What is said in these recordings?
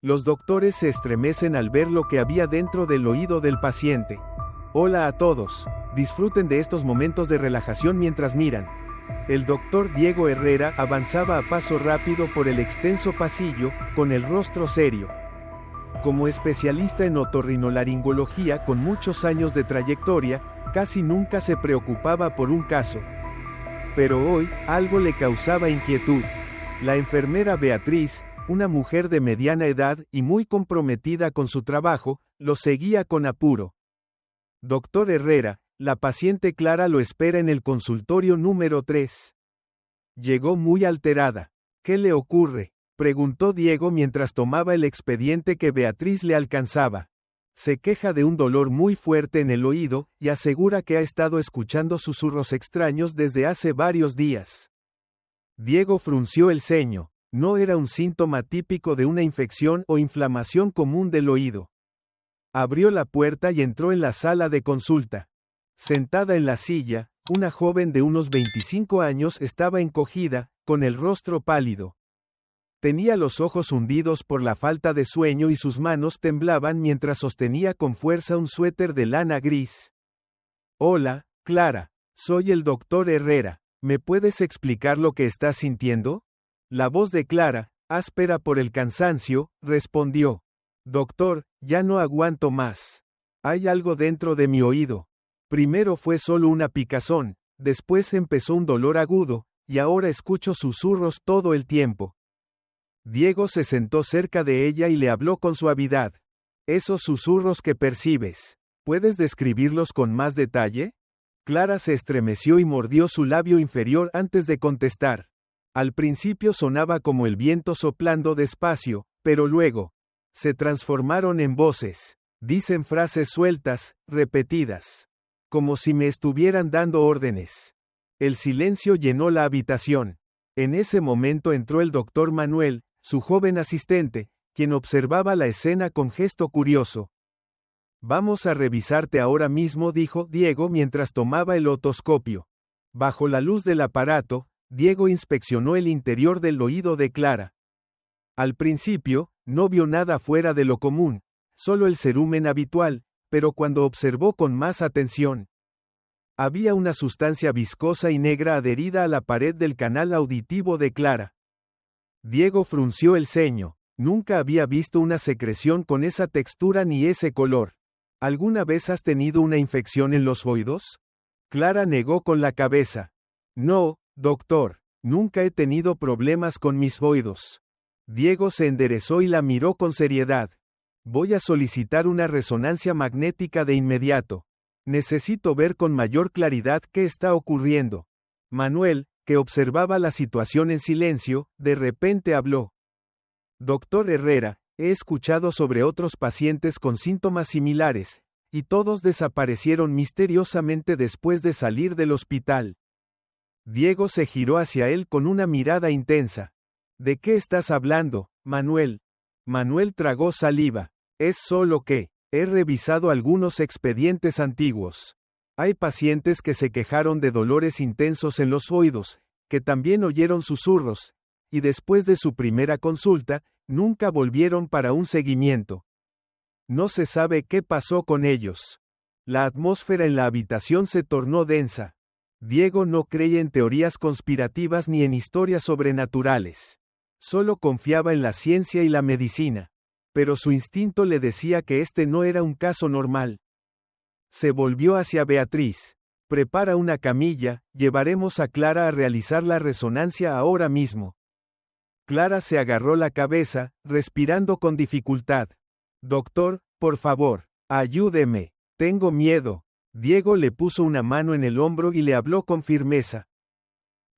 Los doctores se estremecen al ver lo que había dentro del oído del paciente. Hola a todos. Disfruten de estos momentos de relajación mientras miran. El doctor Diego Herrera avanzaba a paso rápido por el extenso pasillo, con el rostro serio. Como especialista en otorrinolaringología con muchos años de trayectoria, casi nunca se preocupaba por un caso. Pero hoy, algo le causaba inquietud. La enfermera Beatriz, una mujer de mediana edad y muy comprometida con su trabajo, lo seguía con apuro. Doctor Herrera, la paciente Clara lo espera en el consultorio número 3. Llegó muy alterada. ¿Qué le ocurre?, preguntó Diego mientras tomaba el expediente que Beatriz le alcanzaba. Se queja de un dolor muy fuerte en el oído, y asegura que ha estado escuchando susurros extraños desde hace varios días. Diego frunció el ceño. No era un síntoma típico de una infección o inflamación común del oído. Abrió la puerta y entró en la sala de consulta. Sentada en la silla, una joven de unos 25 años estaba encogida, con el rostro pálido. Tenía los ojos hundidos por la falta de sueño y sus manos temblaban mientras sostenía con fuerza un suéter de lana gris. Hola, Clara, soy el doctor Herrera. ¿Me puedes explicar lo que estás sintiendo? La voz de Clara, áspera por el cansancio, respondió. Doctor, ya no aguanto más. Hay algo dentro de mi oído. Primero fue solo una picazón, después empezó un dolor agudo, y ahora escucho susurros todo el tiempo. Diego se sentó cerca de ella y le habló con suavidad. Esos susurros que percibes, ¿puedes describirlos con más detalle? Clara se estremeció y mordió su labio inferior antes de contestar. Al principio sonaba como el viento soplando despacio, pero luego se transformaron en voces. Dicen frases sueltas, repetidas, como si me estuvieran dando órdenes. El silencio llenó la habitación. En ese momento entró el doctor Manuel, su joven asistente, quien observaba la escena con gesto curioso. Vamos a revisarte ahora mismo, dijo Diego mientras tomaba el otoscopio. Bajo la luz del aparato, Diego inspeccionó el interior del oído de Clara. Al principio, no vio nada fuera de lo común, solo el cerumen habitual, pero cuando observó con más atención, había una sustancia viscosa y negra adherida a la pared del canal auditivo de Clara. Diego frunció el ceño. Nunca había visto una secreción con esa textura ni ese color. ¿Alguna vez has tenido una infección en los oídos? Clara negó con la cabeza. No, doctor, nunca he tenido problemas con mis oídos. Diego se enderezó y la miró con seriedad. Voy a solicitar una resonancia magnética de inmediato. Necesito ver con mayor claridad qué está ocurriendo. Manuel, que observaba la situación en silencio, de repente habló. Doctor Herrera, he escuchado sobre otros pacientes con síntomas similares, y todos desaparecieron misteriosamente después de salir del hospital. Diego se giró hacia él con una mirada intensa. ¿De qué estás hablando, Manuel? Manuel tragó saliva. Es solo que he revisado algunos expedientes antiguos. Hay pacientes que se quejaron de dolores intensos en los oídos, que también oyeron susurros, y después de su primera consulta, nunca volvieron para un seguimiento. No se sabe qué pasó con ellos. La atmósfera en la habitación se tornó densa. Diego no creía en teorías conspirativas ni en historias sobrenaturales. Solo confiaba en la ciencia y la medicina. Pero su instinto le decía que este no era un caso normal. Se volvió hacia Beatriz. Prepara una camilla, llevaremos a Clara a realizar la resonancia ahora mismo. Clara se agarró la cabeza, respirando con dificultad. Doctor, por favor, ayúdeme. Tengo miedo. Diego le puso una mano en el hombro y le habló con firmeza.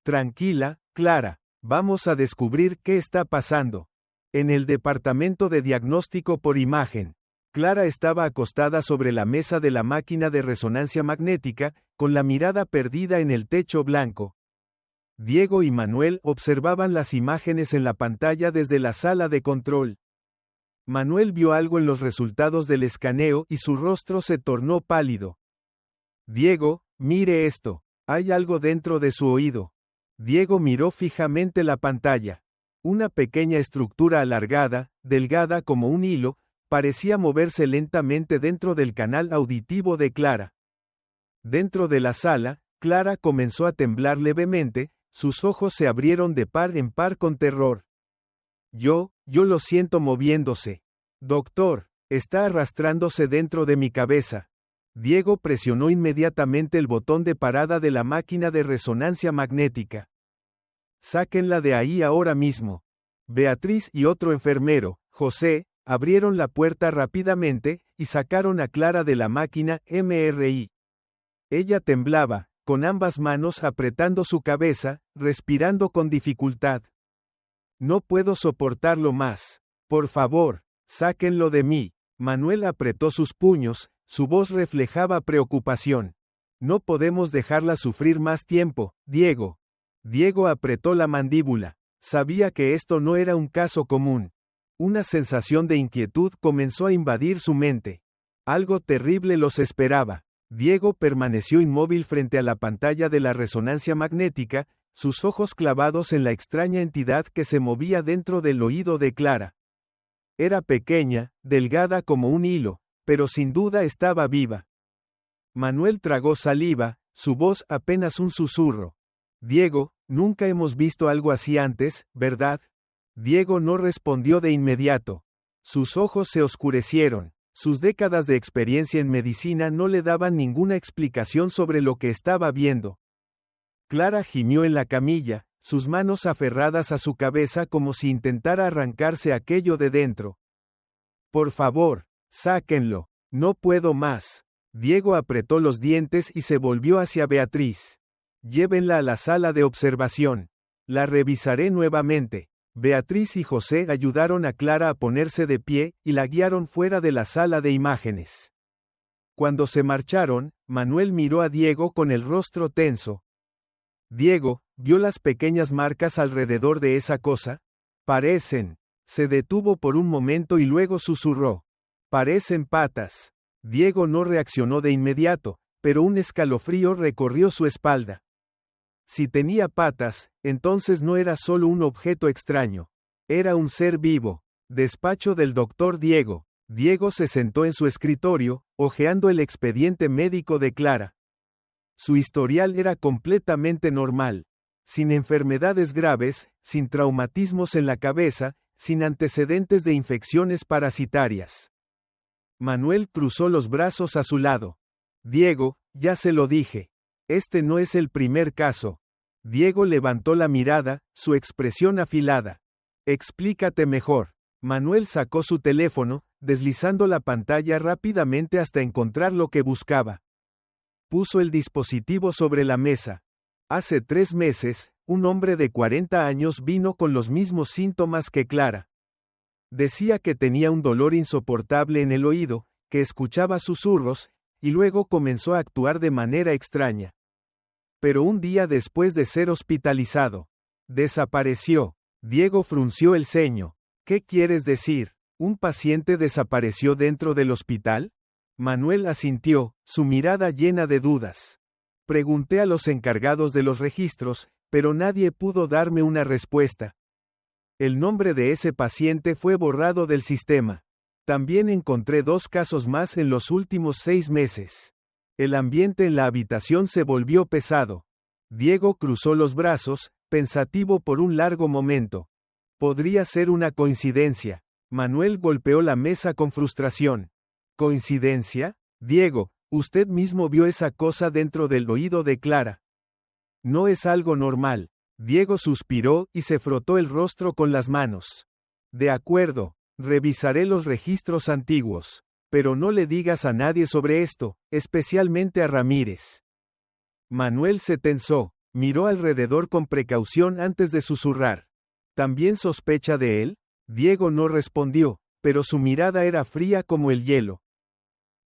Tranquila, Clara. Vamos a descubrir qué está pasando. En el departamento de diagnóstico por imagen, Clara estaba acostada sobre la mesa de la máquina de resonancia magnética, con la mirada perdida en el techo blanco. Diego y Manuel observaban las imágenes en la pantalla desde la sala de control. Manuel vio algo en los resultados del escaneo y su rostro se tornó pálido. Diego, mire esto. Hay algo dentro de su oído. Diego miró fijamente la pantalla. Una pequeña estructura alargada, delgada como un hilo, parecía moverse lentamente dentro del canal auditivo de Clara. Dentro de la sala, Clara comenzó a temblar levemente, sus ojos se abrieron de par en par con terror. Yo lo siento moviéndose. Doctor, está arrastrándose dentro de mi cabeza. Diego presionó inmediatamente el botón de parada de la máquina de resonancia magnética. Sáquenla de ahí ahora mismo. Beatriz y otro enfermero, José, abrieron la puerta rápidamente y sacaron a Clara de la máquina MRI. Ella temblaba, con ambas manos apretando su cabeza, respirando con dificultad. No puedo soportarlo más. Por favor, sáquenlo de mí. Manuel apretó sus puños, su voz reflejaba preocupación. No podemos dejarla sufrir más tiempo, Diego. Diego apretó la mandíbula. Sabía que esto no era un caso común. Una sensación de inquietud comenzó a invadir su mente. Algo terrible los esperaba. Diego permaneció inmóvil frente a la pantalla de la resonancia magnética, sus ojos clavados en la extraña entidad que se movía dentro del oído de Clara. Era pequeña, delgada como un hilo, pero sin duda estaba viva. Manuel tragó saliva, su voz apenas un susurro. Diego, nunca hemos visto algo así antes, ¿verdad? Diego no respondió de inmediato. Sus ojos se oscurecieron. Sus décadas de experiencia en medicina no le daban ninguna explicación sobre lo que estaba viendo. Clara gimió en la camilla, sus manos aferradas a su cabeza como si intentara arrancarse aquello de dentro. Por favor, sáquenlo, no puedo más. Diego apretó los dientes y se volvió hacia Beatriz. Llévenla a la sala de observación. La revisaré nuevamente. Beatriz y José ayudaron a Clara a ponerse de pie y la guiaron fuera de la sala de imágenes. Cuando se marcharon, Manuel miró a Diego con el rostro tenso. Diego, ¿vio las pequeñas marcas alrededor de esa cosa? Parecen. Se detuvo por un momento y luego susurró. Parecen patas. Diego no reaccionó de inmediato, pero un escalofrío recorrió su espalda. Si tenía patas, entonces no era solo un objeto extraño. Era un ser vivo. Despacho del doctor Diego. Diego se sentó en su escritorio, hojeando el expediente médico de Clara. Su historial era completamente normal. Sin enfermedades graves, sin traumatismos en la cabeza, sin antecedentes de infecciones parasitarias. Manuel cruzó los brazos a su lado. Diego, ya se lo dije. Este no es el primer caso. Diego levantó la mirada, su expresión afilada. Explícate mejor. Manuel sacó su teléfono, deslizando la pantalla rápidamente hasta encontrar lo que buscaba. Puso el dispositivo sobre la mesa. Hace 3 meses, un hombre de 40 años vino con los mismos síntomas que Clara. Decía que tenía un dolor insoportable en el oído, que escuchaba susurros, y luego comenzó a actuar de manera extraña. Pero un día después de ser hospitalizado, desapareció. Diego frunció el ceño. ¿Qué quieres decir? ¿Un paciente desapareció dentro del hospital? Manuel asintió, su mirada llena de dudas. Pregunté a los encargados de los registros, pero nadie pudo darme una respuesta. El nombre de ese paciente fue borrado del sistema. También encontré 2 casos más en los últimos 6 meses. El ambiente en la habitación se volvió pesado. Diego cruzó los brazos, pensativo por un largo momento. Podría ser una coincidencia. Manuel golpeó la mesa con frustración. ¿Coincidencia? Diego, usted mismo vio esa cosa dentro del oído de Clara. No es algo normal. Diego suspiró y se frotó el rostro con las manos. De acuerdo, revisaré los registros antiguos. Pero no le digas a nadie sobre esto, especialmente a Ramírez. Manuel se tensó, miró alrededor con precaución antes de susurrar. ¿También sospecha de él? Diego no respondió, pero su mirada era fría como el hielo.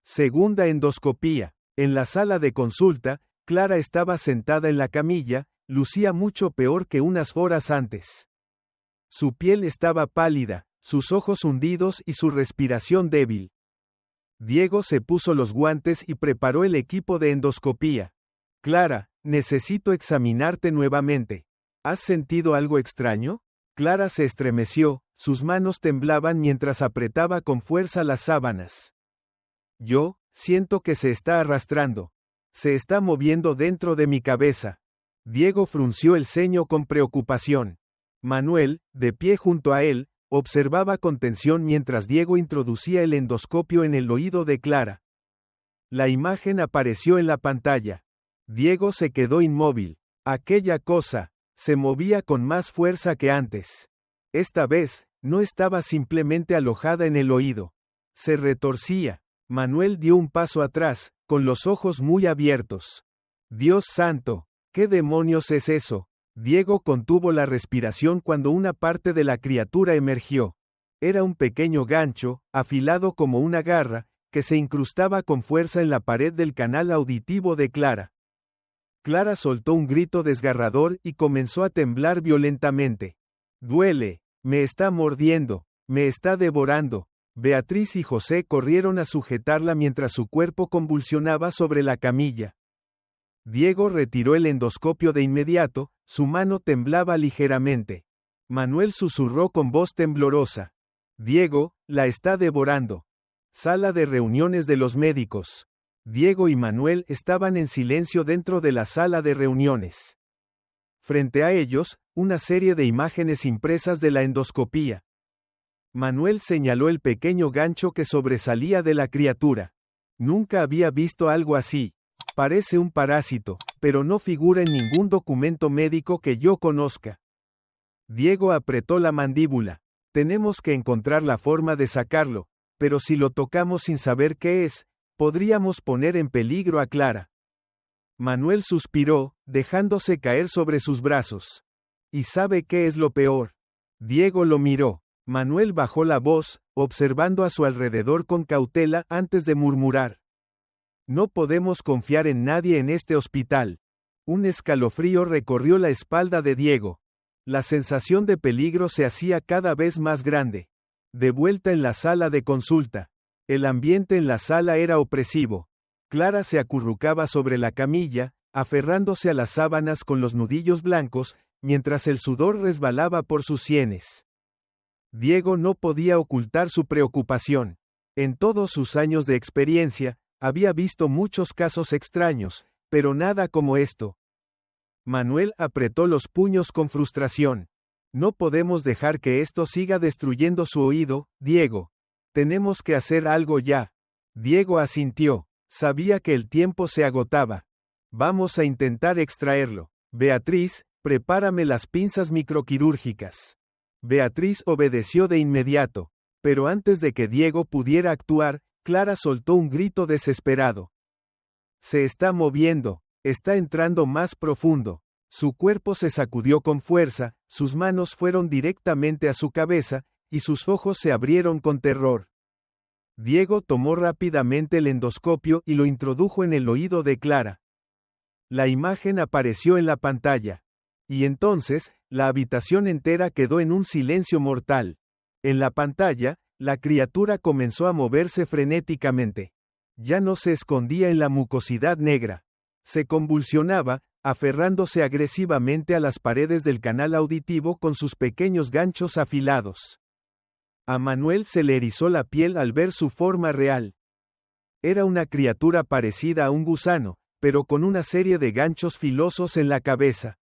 Segunda endoscopía. En la sala de consulta, Clara estaba sentada en la camilla, lucía mucho peor que unas horas antes. Su piel estaba pálida, sus ojos hundidos y su respiración débil. Diego se puso los guantes y preparó el equipo de endoscopía. Clara, necesito examinarte nuevamente. ¿Has sentido algo extraño? Clara se estremeció, sus manos temblaban mientras apretaba con fuerza las sábanas. Yo, siento que se está arrastrando. Se está moviendo dentro de mi cabeza. Diego frunció el ceño con preocupación. Manuel, de pie junto a él, observaba con tensión mientras Diego introducía el endoscopio en el oído de Clara. La imagen apareció en la pantalla. Diego se quedó inmóvil. Aquella cosa se movía con más fuerza que antes. Esta vez, no estaba simplemente alojada en el oído. Se retorcía. Manuel dio un paso atrás, con los ojos muy abiertos. Dios santo, ¿qué demonios es eso? Diego contuvo la respiración cuando una parte de la criatura emergió. Era un pequeño gancho, afilado como una garra, que se incrustaba con fuerza en la pared del canal auditivo de Clara. Clara soltó un grito desgarrador y comenzó a temblar violentamente. Duele, me está mordiendo, me está devorando. Beatriz y José corrieron a sujetarla mientras su cuerpo convulsionaba sobre la camilla. Diego retiró el endoscopio de inmediato, su mano temblaba ligeramente. Manuel susurró con voz temblorosa. Diego, la está devorando. Sala de reuniones de los médicos. Diego y Manuel estaban en silencio dentro de la sala de reuniones. Frente a ellos, una serie de imágenes impresas de la endoscopía. Manuel señaló el pequeño gancho que sobresalía de la criatura. Nunca había visto algo así. Parece un parásito, pero no figura en ningún documento médico que yo conozca. Diego apretó la mandíbula. Tenemos que encontrar la forma de sacarlo, pero si lo tocamos sin saber qué es, podríamos poner en peligro a Clara. Manuel suspiró, dejándose caer sobre sus brazos. ¿Y sabe qué es lo peor? Diego lo miró. Manuel bajó la voz, observando a su alrededor con cautela antes de murmurar. No podemos confiar en nadie en este hospital. Un escalofrío recorrió la espalda de Diego. La sensación de peligro se hacía cada vez más grande. De vuelta en la sala de consulta. El ambiente en la sala era opresivo. Clara se acurrucaba sobre la camilla, aferrándose a las sábanas con los nudillos blancos, mientras el sudor resbalaba por sus sienes. Diego no podía ocultar su preocupación. En todos sus años de experiencia, había visto muchos casos extraños, pero nada como esto. Manuel apretó los puños con frustración. No podemos dejar que esto siga destruyendo su oído, Diego. Tenemos que hacer algo ya. Diego asintió. Sabía que el tiempo se agotaba. Vamos a intentar extraerlo. Beatriz, prepárame las pinzas microquirúrgicas. Beatriz obedeció de inmediato, pero antes de que Diego pudiera actuar, Clara soltó un grito desesperado. Se está moviendo, está entrando más profundo. Su cuerpo se sacudió con fuerza, sus manos fueron directamente a su cabeza, y sus ojos se abrieron con terror. Diego tomó rápidamente el endoscopio y lo introdujo en el oído de Clara. La imagen apareció en la pantalla. Y entonces, la habitación entera quedó en un silencio mortal. En la pantalla, la criatura comenzó a moverse frenéticamente. Ya no se escondía en la mucosidad negra. Se convulsionaba, aferrándose agresivamente a las paredes del canal auditivo con sus pequeños ganchos afilados. A Manuel se le erizó la piel al ver su forma real. Era una criatura parecida a un gusano, pero con una serie de ganchos filosos en la cabeza.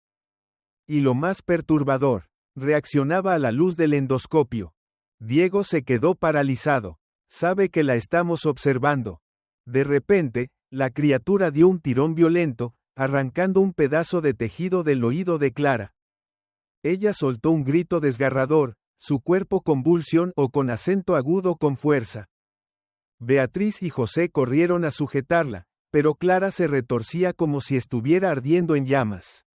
Y lo más perturbador, reaccionaba a la luz del endoscopio. Diego se quedó paralizado. Sabe que la estamos observando. De repente, la criatura dio un tirón violento, arrancando un pedazo de tejido del oído de Clara. Ella soltó un grito desgarrador, su cuerpo convulsión o con acento agudo con fuerza. Beatriz y José corrieron a sujetarla, pero Clara se retorcía como si estuviera ardiendo en llamas.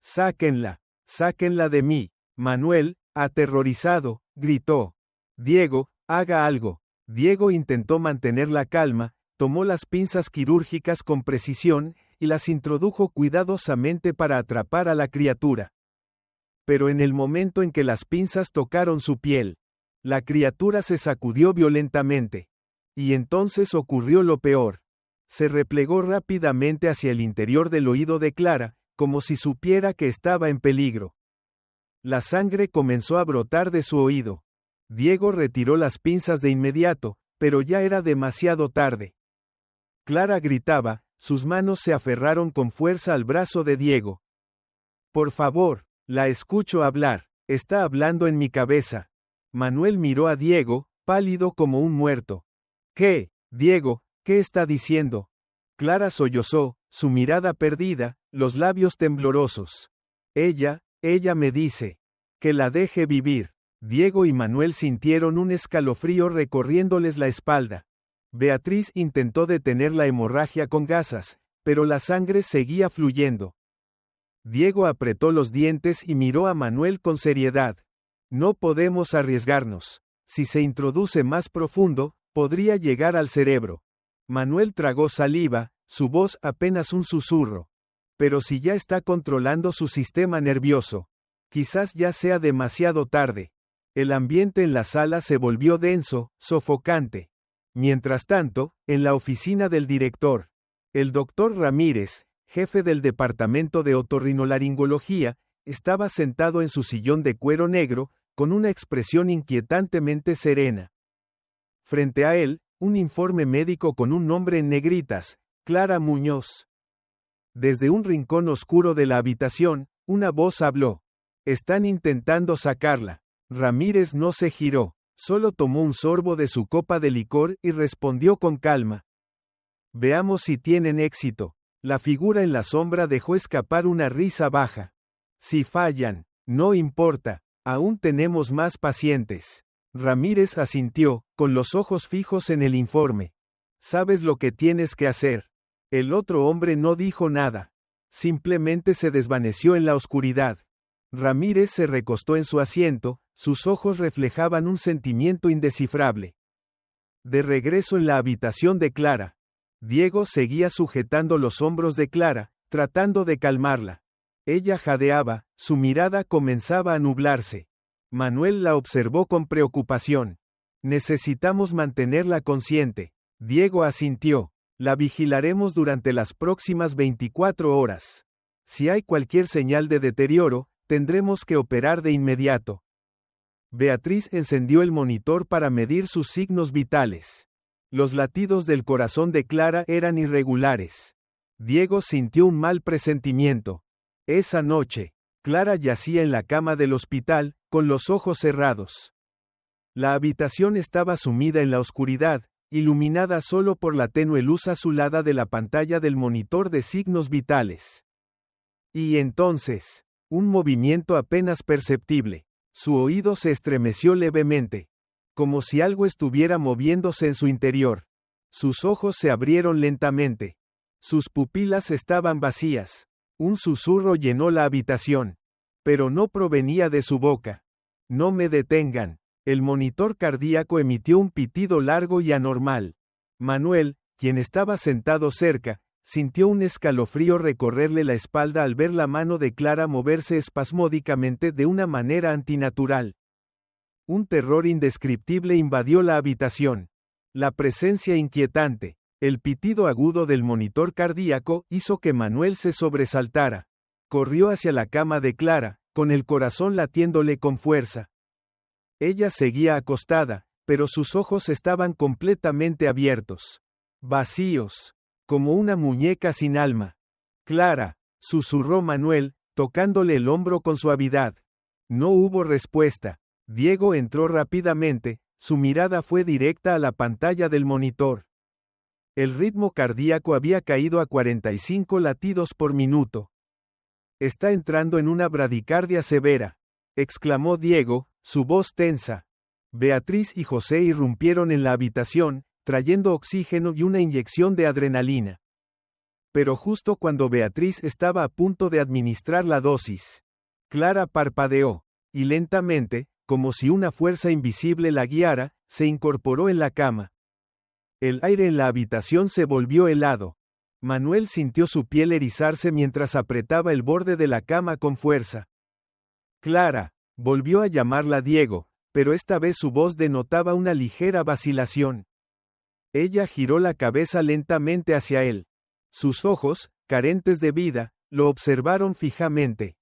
Sáquenla, sáquenla de mí. Manuel, aterrorizado, gritó. Diego, haga algo. Diego intentó mantener la calma, tomó las pinzas quirúrgicas con precisión, y las introdujo cuidadosamente para atrapar a la criatura. Pero en el momento en que las pinzas tocaron su piel, la criatura se sacudió violentamente. Y entonces ocurrió lo peor. Se replegó rápidamente hacia el interior del oído de Clara, como si supiera que estaba en peligro. La sangre comenzó a brotar de su oído. Diego retiró las pinzas de inmediato, pero ya era demasiado tarde. Clara gritaba, sus manos se aferraron con fuerza al brazo de Diego. Por favor, la escucho hablar, está hablando en mi cabeza. Manuel miró a Diego, pálido como un muerto. ¿Qué, Diego, qué está diciendo? Clara sollozó, su mirada perdida, los labios temblorosos. Ella me dice, que la deje vivir. Diego y Manuel sintieron un escalofrío recorriéndoles la espalda. Beatriz intentó detener la hemorragia con gasas, pero la sangre seguía fluyendo. Diego apretó los dientes y miró a Manuel con seriedad. No podemos arriesgarnos. Si se introduce más profundo, podría llegar al cerebro. Manuel tragó saliva, su voz apenas un susurro. Pero si ya está controlando su sistema nervioso, quizás ya sea demasiado tarde. El ambiente en la sala se volvió denso, sofocante. Mientras tanto, en la oficina del director, el doctor Ramírez, jefe del departamento de otorrinolaringología, estaba sentado en su sillón de cuero negro, con una expresión inquietantemente serena. Frente a él, un informe médico con un nombre en negritas, Clara Muñoz. Desde un rincón oscuro de la habitación, una voz habló. Están intentando sacarla. Ramírez no se giró, solo tomó un sorbo de su copa de licor y respondió con calma. Veamos si tienen éxito. La figura en la sombra dejó escapar una risa baja. Si fallan, no importa, aún tenemos más pacientes. Ramírez asintió, con los ojos fijos en el informe. Sabes lo que tienes que hacer. El otro hombre no dijo nada. Simplemente se desvaneció en la oscuridad. Ramírez se recostó en su asiento, sus ojos reflejaban un sentimiento indescifrable. De regreso en la habitación de Clara, Diego seguía sujetando los hombros de Clara, tratando de calmarla. Ella jadeaba, su mirada comenzaba a nublarse. Manuel la observó con preocupación. Necesitamos mantenerla consciente. Diego asintió. La vigilaremos durante las próximas 24 horas. Si hay cualquier señal de deterioro, tendremos que operar de inmediato. Beatriz encendió el monitor para medir sus signos vitales. Los latidos del corazón de Clara eran irregulares. Diego sintió un mal presentimiento. Esa noche, Clara yacía en la cama del hospital, con los ojos cerrados. La habitación estaba sumida en la oscuridad, iluminada solo por la tenue luz azulada de la pantalla del monitor de signos vitales. Y entonces, un movimiento apenas perceptible. Su oído se estremeció levemente, como si algo estuviera moviéndose en su interior. Sus ojos se abrieron lentamente. Sus pupilas estaban vacías. Un susurro llenó la habitación. Pero no provenía de su boca. No me detengan. El monitor cardíaco emitió un pitido largo y anormal. Manuel, quien estaba sentado cerca, sintió un escalofrío recorrerle la espalda al ver la mano de Clara moverse espasmódicamente de una manera antinatural. Un terror indescriptible invadió la habitación. La presencia inquietante, el pitido agudo del monitor cardíaco hizo que Manuel se sobresaltara. Corrió hacia la cama de Clara, con el corazón latiéndole con fuerza. Ella seguía acostada, pero sus ojos estaban completamente abiertos. Vacíos. Como una muñeca sin alma. Clara, susurró Manuel, tocándole el hombro con suavidad. No hubo respuesta. Diego entró rápidamente, su mirada fue directa a la pantalla del monitor. El ritmo cardíaco había caído a 45 latidos por minuto. Está entrando en una bradicardia severa, exclamó Diego, su voz tensa. Beatriz y José irrumpieron en la habitación, trayendo oxígeno y una inyección de adrenalina. Pero justo cuando Beatriz estaba a punto de administrar la dosis, Clara parpadeó, y lentamente, como si una fuerza invisible la guiara, se incorporó en la cama. El aire en la habitación se volvió helado. Manuel sintió su piel erizarse mientras apretaba el borde de la cama con fuerza. Clara, volvió a llamarla Diego, pero esta vez su voz denotaba una ligera vacilación. Ella giró la cabeza lentamente hacia él. Sus ojos, carentes de vida, lo observaron fijamente.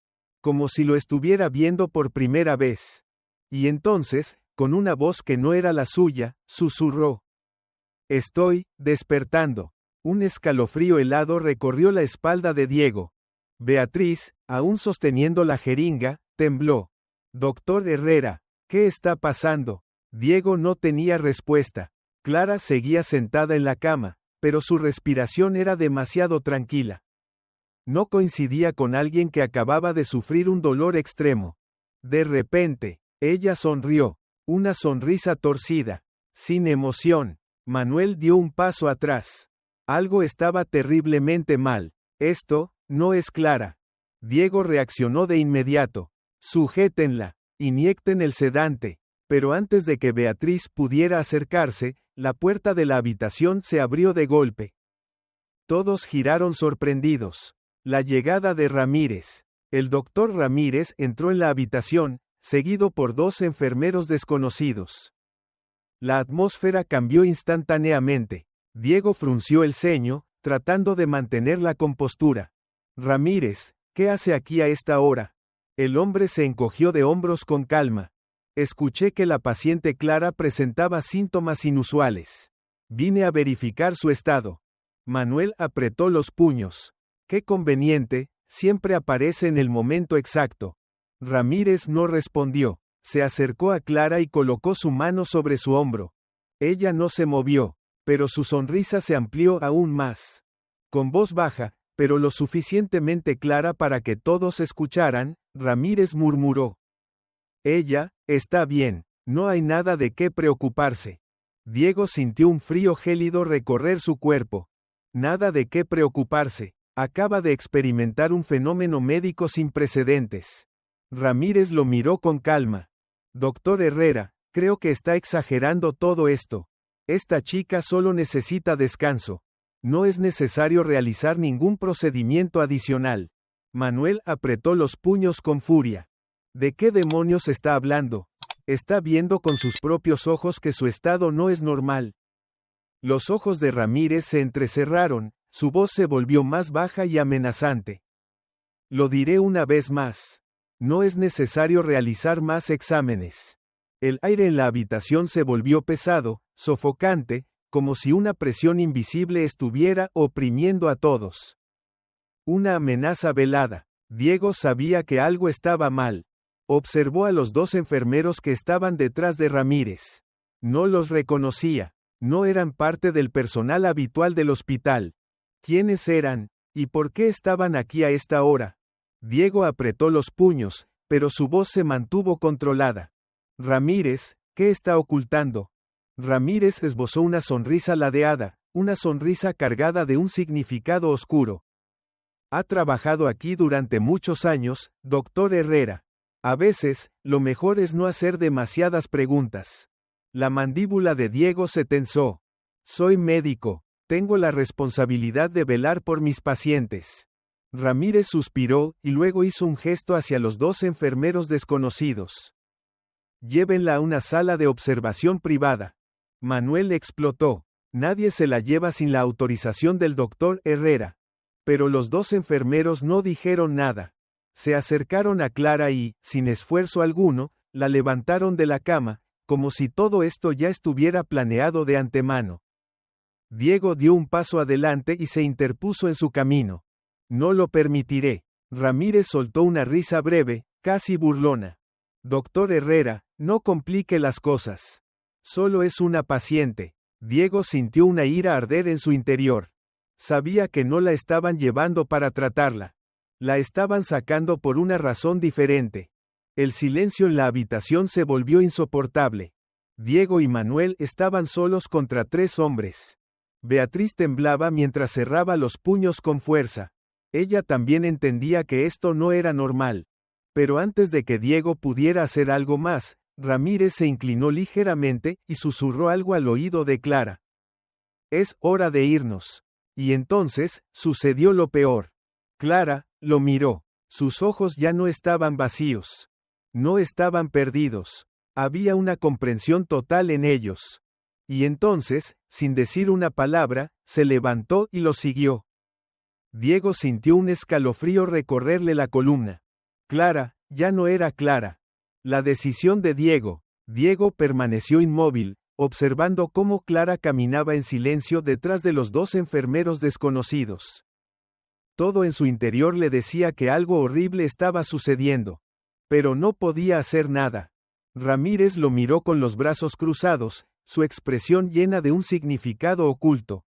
como si lo estuviera viendo por primera vez. Y entonces, con una voz que no era la suya, susurró: «Estoy despertando». Un escalofrío helado recorrió la espalda de Diego. Beatriz, aún sosteniendo la jeringa, tembló. «Doctor Herrera, ¿qué está pasando?». Diego no tenía respuesta. Clara seguía sentada en la cama, pero su respiración era demasiado tranquila. No coincidía con alguien que acababa de sufrir un dolor extremo. De repente, ella sonrió, una sonrisa torcida, sin emoción. Manuel dio un paso atrás. Algo estaba terriblemente mal. Esto no es Clara. Diego reaccionó de inmediato. «Sujétenla, inyecten el sedante». Pero antes de que Beatriz pudiera acercarse, la puerta de la habitación se abrió de golpe. Todos giraron sorprendidos. La llegada de Ramírez. El doctor Ramírez entró en la habitación, seguido por 2 enfermeros desconocidos. La atmósfera cambió instantáneamente. Diego frunció el ceño, tratando de mantener la compostura. «Ramírez, ¿qué hace aquí a esta hora?». El hombre se encogió de hombros con calma. «Escuché que la paciente Clara presentaba síntomas inusuales. Vine a verificar su estado». Manuel apretó los puños. «Qué conveniente, siempre aparece en el momento exacto». Ramírez no respondió. Se acercó a Clara y colocó su mano sobre su hombro. Ella no se movió, pero su sonrisa se amplió aún más. Con voz baja, pero lo suficientemente clara para que todos escucharan, Ramírez murmuró: «Ella está bien, no hay nada de qué preocuparse». Diego sintió un frío gélido recorrer su cuerpo. Nada de qué preocuparse. Acaba de experimentar un fenómeno médico sin precedentes. Ramírez lo miró con calma. «Doctor Herrera, creo que está exagerando todo esto. Esta chica solo necesita descanso. No es necesario realizar ningún procedimiento adicional». Manuel apretó los puños con furia. ¿De qué demonios está hablando? Está viendo con sus propios ojos que su estado no es normal. Los ojos de Ramírez se entrecerraron, su voz se volvió más baja y amenazante. «Lo diré una vez más. No es necesario realizar más exámenes». El aire en la habitación se volvió pesado, sofocante, como si una presión invisible estuviera oprimiendo a todos. Una amenaza velada. Diego sabía que algo estaba mal. Observó a los 2 enfermeros que estaban detrás de Ramírez. No los reconocía. No eran parte del personal habitual del hospital. ¿Quiénes eran? ¿Y por qué estaban aquí a esta hora? Diego apretó los puños, pero su voz se mantuvo controlada. «Ramírez, ¿qué está ocultando?». Ramírez esbozó una sonrisa ladeada, una sonrisa cargada de un significado oscuro. «Ha trabajado aquí durante muchos años, doctor Herrera. A veces, lo mejor es no hacer demasiadas preguntas». La mandíbula de Diego se tensó. «Soy médico. Tengo la responsabilidad de velar por mis pacientes». Ramírez suspiró y luego hizo un gesto hacia los 2 enfermeros desconocidos. «Llévenla a una sala de observación privada». Manuel explotó. Nadie se la lleva sin la autorización del doctor Herrera. Pero los 2 enfermeros no dijeron nada. Se acercaron a Clara y, sin esfuerzo alguno, la levantaron de la cama, como si todo esto ya estuviera planeado de antemano. Diego dio un paso adelante y se interpuso en su camino. «No lo permitiré». Ramírez soltó una risa breve, casi burlona. «Doctor Herrera, no complique las cosas. Solo es una paciente». Diego sintió una ira arder en su interior. Sabía que no la estaban llevando para tratarla. La estaban sacando por una razón diferente. El silencio en la habitación se volvió insoportable. Diego y Manuel estaban solos contra 3 hombres. Beatriz temblaba mientras cerraba los puños con fuerza. Ella también entendía que esto no era normal. Pero antes de que Diego pudiera hacer algo más, Ramírez se inclinó ligeramente y susurró algo al oído de Clara. «Es hora de irnos». Y entonces, sucedió lo peor. Clara lo miró. Sus ojos ya no estaban vacíos. No estaban perdidos. Había una comprensión total en ellos. Y entonces, sin decir una palabra, se levantó y lo siguió. Diego sintió un escalofrío recorrerle la columna. Clara, ya no era Clara. La decisión de Diego. Diego permaneció inmóvil, observando cómo Clara caminaba en silencio detrás de los dos enfermeros desconocidos. Todo en su interior le decía que algo horrible estaba sucediendo. Pero no podía hacer nada. Ramírez lo miró con los brazos cruzados, su expresión llena de un significado oculto.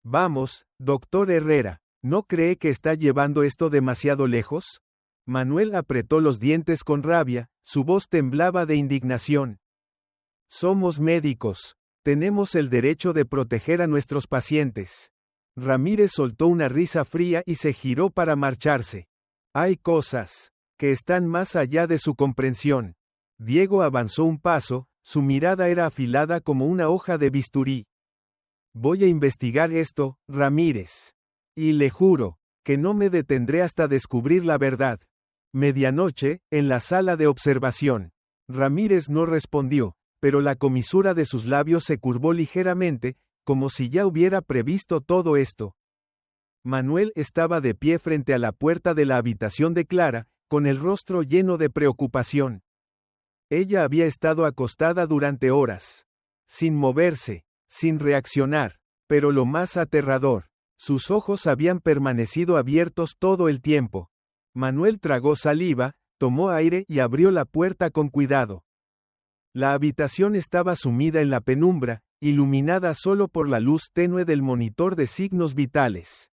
Vamos, doctor Herrera, ¿no cree que está llevando esto demasiado lejos? Manuel apretó los dientes con rabia, su voz temblaba de indignación. Somos médicos. Tenemos el derecho de proteger a nuestros pacientes. Ramírez soltó una risa fría y se giró para marcharse. Hay cosas que están más allá de su comprensión. Diego avanzó un paso, su mirada era afilada como una hoja de bisturí. Voy a investigar esto, Ramírez. Y le juro que no me detendré hasta descubrir la verdad. Medianoche, en la sala de observación. Ramírez no respondió, pero la comisura de sus labios se curvó ligeramente, como si ya hubiera previsto todo esto. Manuel estaba de pie frente a la puerta de la habitación de Clara, con el rostro lleno de preocupación. Ella había estado acostada durante horas, sin moverse, sin reaccionar, pero lo más aterrador, sus ojos habían permanecido abiertos todo el tiempo. Manuel tragó saliva, tomó aire y abrió la puerta con cuidado. La habitación estaba sumida en la penumbra, iluminada solo por la luz tenue del monitor de signos vitales.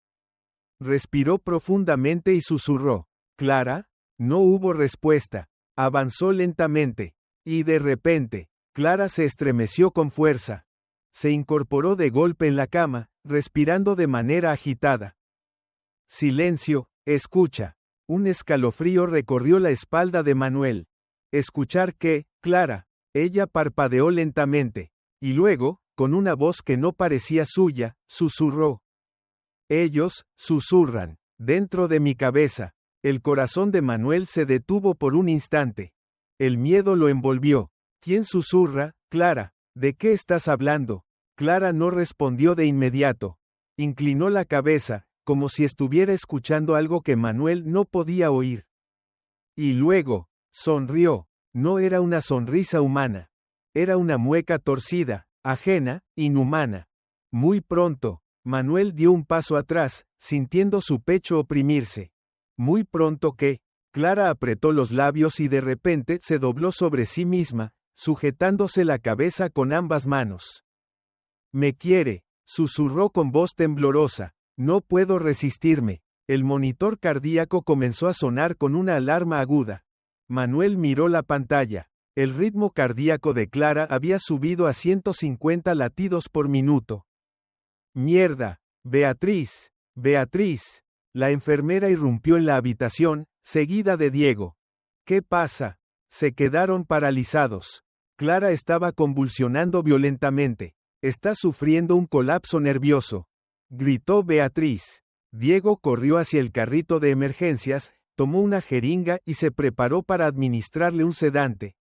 Respiró profundamente y susurró, ¿Clara? No hubo respuesta. Avanzó lentamente, y de repente, Clara se estremeció con fuerza. Se incorporó de golpe en la cama, respirando de manera agitada. Silencio, escucha. Un escalofrío recorrió la espalda de Manuel. ¿Escuchar qué, Clara? Ella parpadeó lentamente, y luego, con una voz que no parecía suya, susurró. Ellos, susurran, dentro de mi cabeza. El corazón de Manuel se detuvo por un instante. El miedo lo envolvió. ¿Quién susurra, Clara? ¿De qué estás hablando? Clara no respondió de inmediato. Inclinó la cabeza, como si estuviera escuchando algo que Manuel no podía oír. Y luego, sonrió. No era una sonrisa humana. Era una mueca torcida, ajena, inhumana. Muy pronto, Manuel dio un paso atrás, sintiendo su pecho oprimirse. Muy pronto que, Clara apretó los labios y de repente se dobló sobre sí misma, sujetándose la cabeza con ambas manos. Me quiere, susurró con voz temblorosa. No puedo resistirme. El monitor cardíaco comenzó a sonar con una alarma aguda. Manuel miró la pantalla. El ritmo cardíaco de Clara había subido a 150 latidos por minuto. Mierda, Beatriz, Beatriz. La enfermera irrumpió en la habitación, seguida de Diego. ¿Qué pasa? Se quedaron paralizados. Clara estaba convulsionando violentamente. Está sufriendo un colapso nervioso. Gritó Beatriz. Diego corrió hacia el carrito de emergencias, tomó una jeringa y se preparó para administrarle un sedante.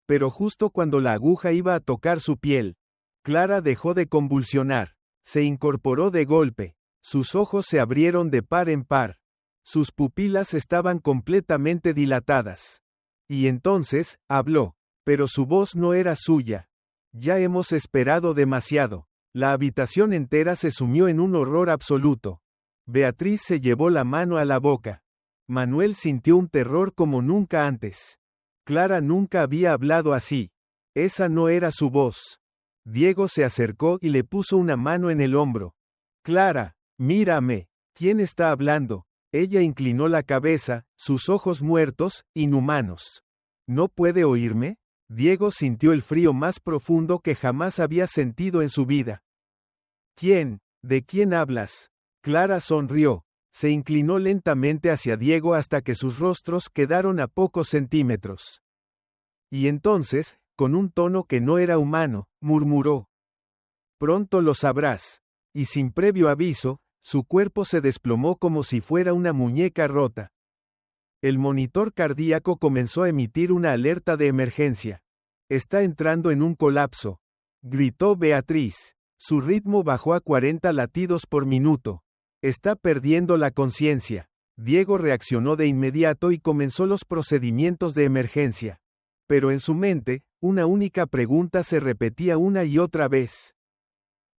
Pero justo cuando la aguja iba a tocar su piel, Clara dejó de convulsionar. Se incorporó de golpe. Sus ojos se abrieron de par en par. Sus pupilas estaban completamente dilatadas. Y entonces, habló. Pero su voz no era suya. Ya hemos esperado demasiado. La habitación entera se sumió en un horror absoluto. Beatriz se llevó la mano a la boca. Manuel sintió un terror como nunca antes. Clara nunca había hablado así. Esa no era su voz. Diego se acercó y le puso una mano en el hombro. Clara, mírame. ¿Quién está hablando? Ella inclinó la cabeza, sus ojos muertos, inhumanos. ¿No puede oírme? Diego sintió el frío más profundo que jamás había sentido en su vida. ¿Quién? ¿De quién hablas? Clara sonrió. Se inclinó lentamente hacia Diego hasta que sus rostros quedaron a pocos centímetros. Y entonces, con un tono que no era humano, murmuró. Pronto lo sabrás. Y sin previo aviso, su cuerpo se desplomó como si fuera una muñeca rota. El monitor cardíaco comenzó a emitir una alerta de emergencia. Está entrando en un colapso. Gritó Beatriz. Su ritmo bajó a 40 latidos por minuto. Está perdiendo la conciencia. Diego reaccionó de inmediato y comenzó los procedimientos de emergencia. Pero en su mente, una única pregunta se repetía una y otra vez.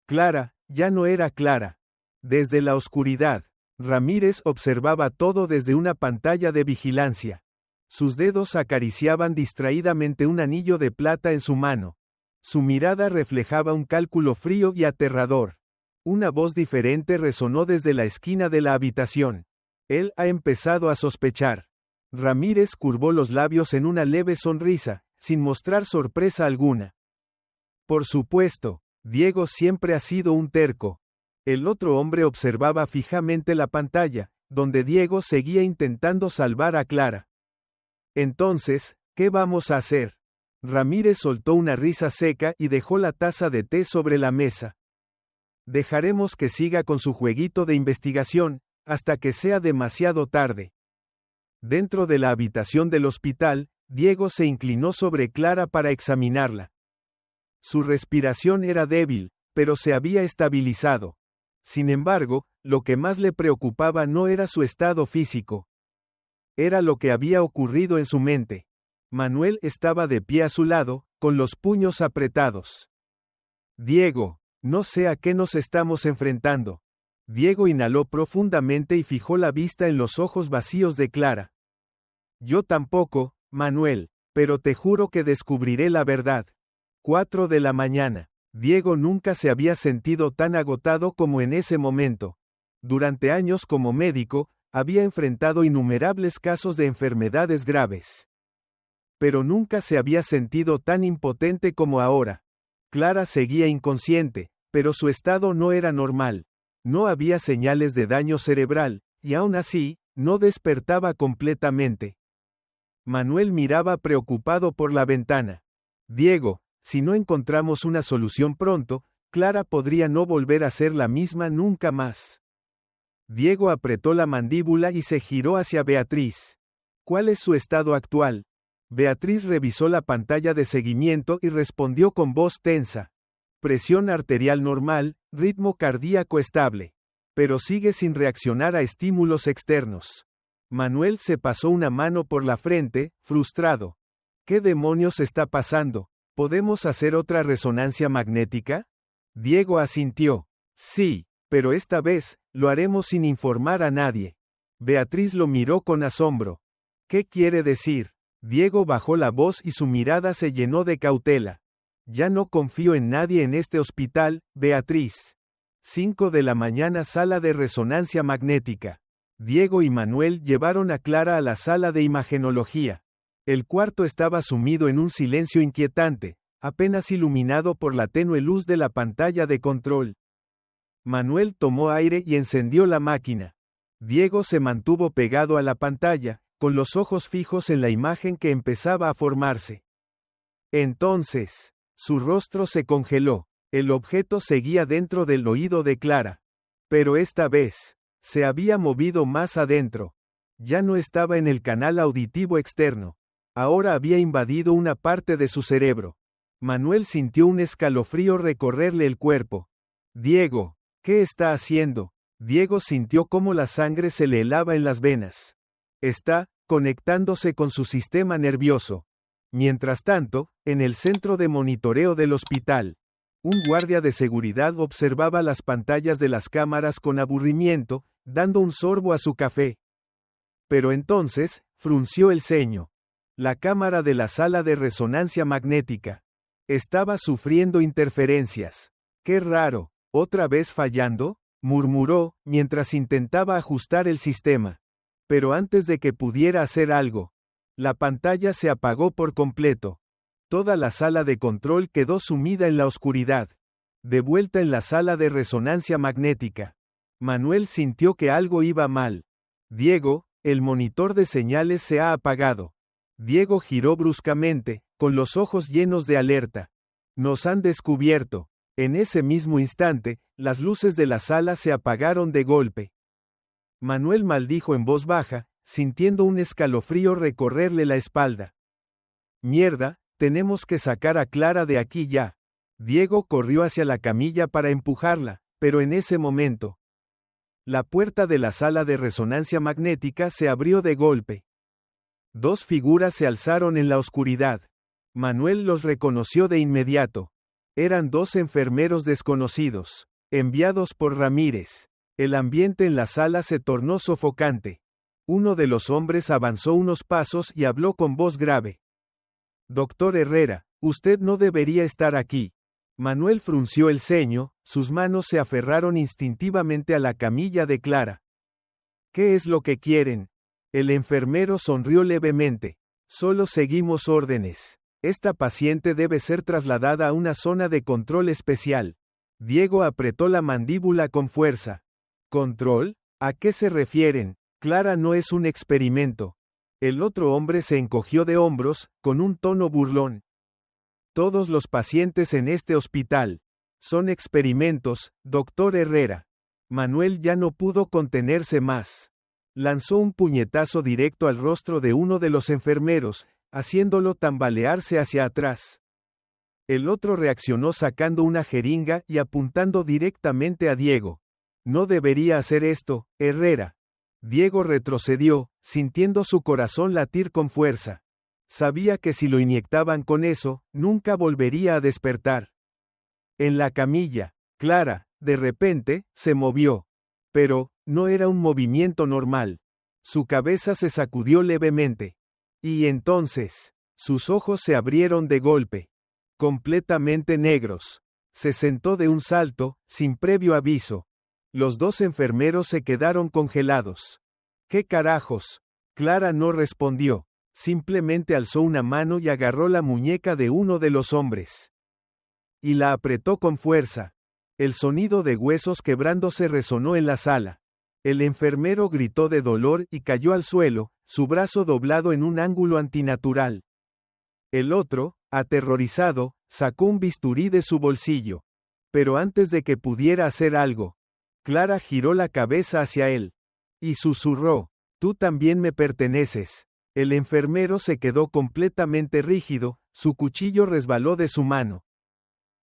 Clara, ya no era Clara. Desde la oscuridad, Ramírez observaba todo desde una pantalla de vigilancia. Sus dedos acariciaban distraídamente un anillo de plata en su mano. Su mirada reflejaba un cálculo frío y aterrador. Una voz diferente resonó desde la esquina de la habitación. Él ha empezado a sospechar. Ramírez curvó los labios en una leve sonrisa, sin mostrar sorpresa alguna. Por supuesto, Diego siempre ha sido un terco. El otro hombre observaba fijamente la pantalla, donde Diego seguía intentando salvar a Clara. Entonces, ¿qué vamos a hacer? Ramírez soltó una risa seca y dejó la taza de té sobre la mesa. Dejaremos que siga con su jueguito de investigación, hasta que sea demasiado tarde. Dentro de la habitación del hospital, Diego se inclinó sobre Clara para examinarla. Su respiración era débil, pero se había estabilizado. Sin embargo, lo que más le preocupaba no era su estado físico. Era lo que había ocurrido en su mente. Manuel estaba de pie a su lado, con los puños apretados. Diego, no sé a qué nos estamos enfrentando. Diego inhaló profundamente y fijó la vista en los ojos vacíos de Clara. Yo tampoco, Manuel, pero te juro que descubriré la verdad. 4 de la mañana. Diego nunca se había sentido tan agotado como en ese momento. Durante años como médico, había enfrentado innumerables casos de enfermedades graves. Pero nunca se había sentido tan impotente como ahora. Clara seguía inconsciente, pero su estado no era normal. No había señales de daño cerebral, y aún así, no despertaba completamente. Manuel miraba preocupado por la ventana. Diego, si no encontramos una solución pronto, Clara podría no volver a ser la misma nunca más. Diego apretó la mandíbula y se giró hacia Beatriz. ¿Cuál es su estado actual? Beatriz revisó la pantalla de seguimiento y respondió con voz tensa. Presión arterial normal, ritmo cardíaco estable. Pero sigue sin reaccionar a estímulos externos. Manuel se pasó una mano por la frente, frustrado. ¿Qué demonios está pasando? ¿Podemos hacer otra resonancia magnética? Diego asintió. Sí, pero esta vez, lo haremos sin informar a nadie. Beatriz lo miró con asombro. ¿Qué quiere decir? Diego bajó la voz y su mirada se llenó de cautela. Ya no confío en nadie en este hospital, Beatriz. 5 de la mañana, sala de resonancia magnética. Diego y Manuel llevaron a Clara a la sala de imagenología. El cuarto estaba sumido en un silencio inquietante, apenas iluminado por la tenue luz de la pantalla de control. Manuel tomó aire y encendió la máquina. Diego se mantuvo pegado a la pantalla, con los ojos fijos en la imagen que empezaba a formarse. Entonces, su rostro se congeló. El objeto seguía dentro del oído de Clara. Pero esta vez, se había movido más adentro. Ya no estaba en el canal auditivo externo. Ahora había invadido una parte de su cerebro. Manuel sintió un escalofrío recorrerle el cuerpo. Diego, ¿qué está haciendo? Diego sintió cómo la sangre se le helaba en las venas. Está conectándose con su sistema nervioso. Mientras tanto, en el centro de monitoreo del hospital, un guardia de seguridad observaba las pantallas de las cámaras con aburrimiento, dando un sorbo a su café. Pero entonces, frunció el ceño. La cámara de la sala de resonancia magnética estaba sufriendo interferencias. ¡Qué raro! ¿Otra vez fallando?, murmuró, mientras intentaba ajustar el sistema. Pero antes de que pudiera hacer algo, la pantalla se apagó por completo. Toda la sala de control quedó sumida en la oscuridad. De vuelta en la sala de resonancia magnética, Manuel sintió que algo iba mal. Diego, el monitor de señales se ha apagado. Diego giró bruscamente, con los ojos llenos de alerta. Nos han descubierto. En ese mismo instante, las luces de la sala se apagaron de golpe. Manuel maldijo en voz baja, sintiendo un escalofrío recorrerle la espalda. Mierda, tenemos que sacar a Clara de aquí ya. Diego corrió hacia la camilla para empujarla, pero en ese momento, La puerta de la sala de resonancia magnética se abrió de golpe. Dos figuras se alzaron en la oscuridad. Manuel los reconoció de inmediato. Eran dos enfermeros desconocidos, enviados por Ramírez. El ambiente en la sala se tornó sofocante. Uno de los hombres avanzó unos pasos y habló con voz grave. Doctor Herrera, usted no debería estar aquí. Manuel frunció el ceño, sus manos se aferraron instintivamente a la camilla de Clara. ¿Qué es lo que quieren? El enfermero sonrió levemente. Solo seguimos órdenes. Esta paciente debe ser trasladada a una zona de control especial. Diego apretó la mandíbula con fuerza. ¿Control? ¿A qué se refieren? Clara no es un experimento. El otro hombre se encogió de hombros, con un tono burlón. Todos los pacientes en este hospital son experimentos, doctor Herrera. Manuel ya no pudo contenerse más. Lanzó un puñetazo directo al rostro de uno de los enfermeros, haciéndolo tambalearse hacia atrás. El otro reaccionó sacando una jeringa y apuntando directamente a Diego. No debería hacer esto, Herrera. Diego retrocedió, sintiendo su corazón latir con fuerza. Sabía que si lo inyectaban con eso, nunca volvería a despertar. En la camilla, Clara, de repente, se movió. Pero, no era un movimiento normal. Su cabeza se sacudió levemente. Y entonces, sus ojos se abrieron de golpe. Completamente negros. Se sentó de un salto, sin previo aviso. Los dos enfermeros se quedaron congelados. ¿Qué carajos? Clara no respondió. Simplemente alzó una mano y agarró la muñeca de uno de los hombres. Y la apretó con fuerza. El sonido de huesos quebrándose resonó en la sala. El enfermero gritó de dolor y cayó al suelo, su brazo doblado en un ángulo antinatural. El otro, aterrorizado, sacó un bisturí de su bolsillo. Pero antes de que pudiera hacer algo, Clara giró la cabeza hacia él. Y susurró, «Tú también me perteneces». El enfermero se quedó completamente rígido, su cuchillo resbaló de su mano.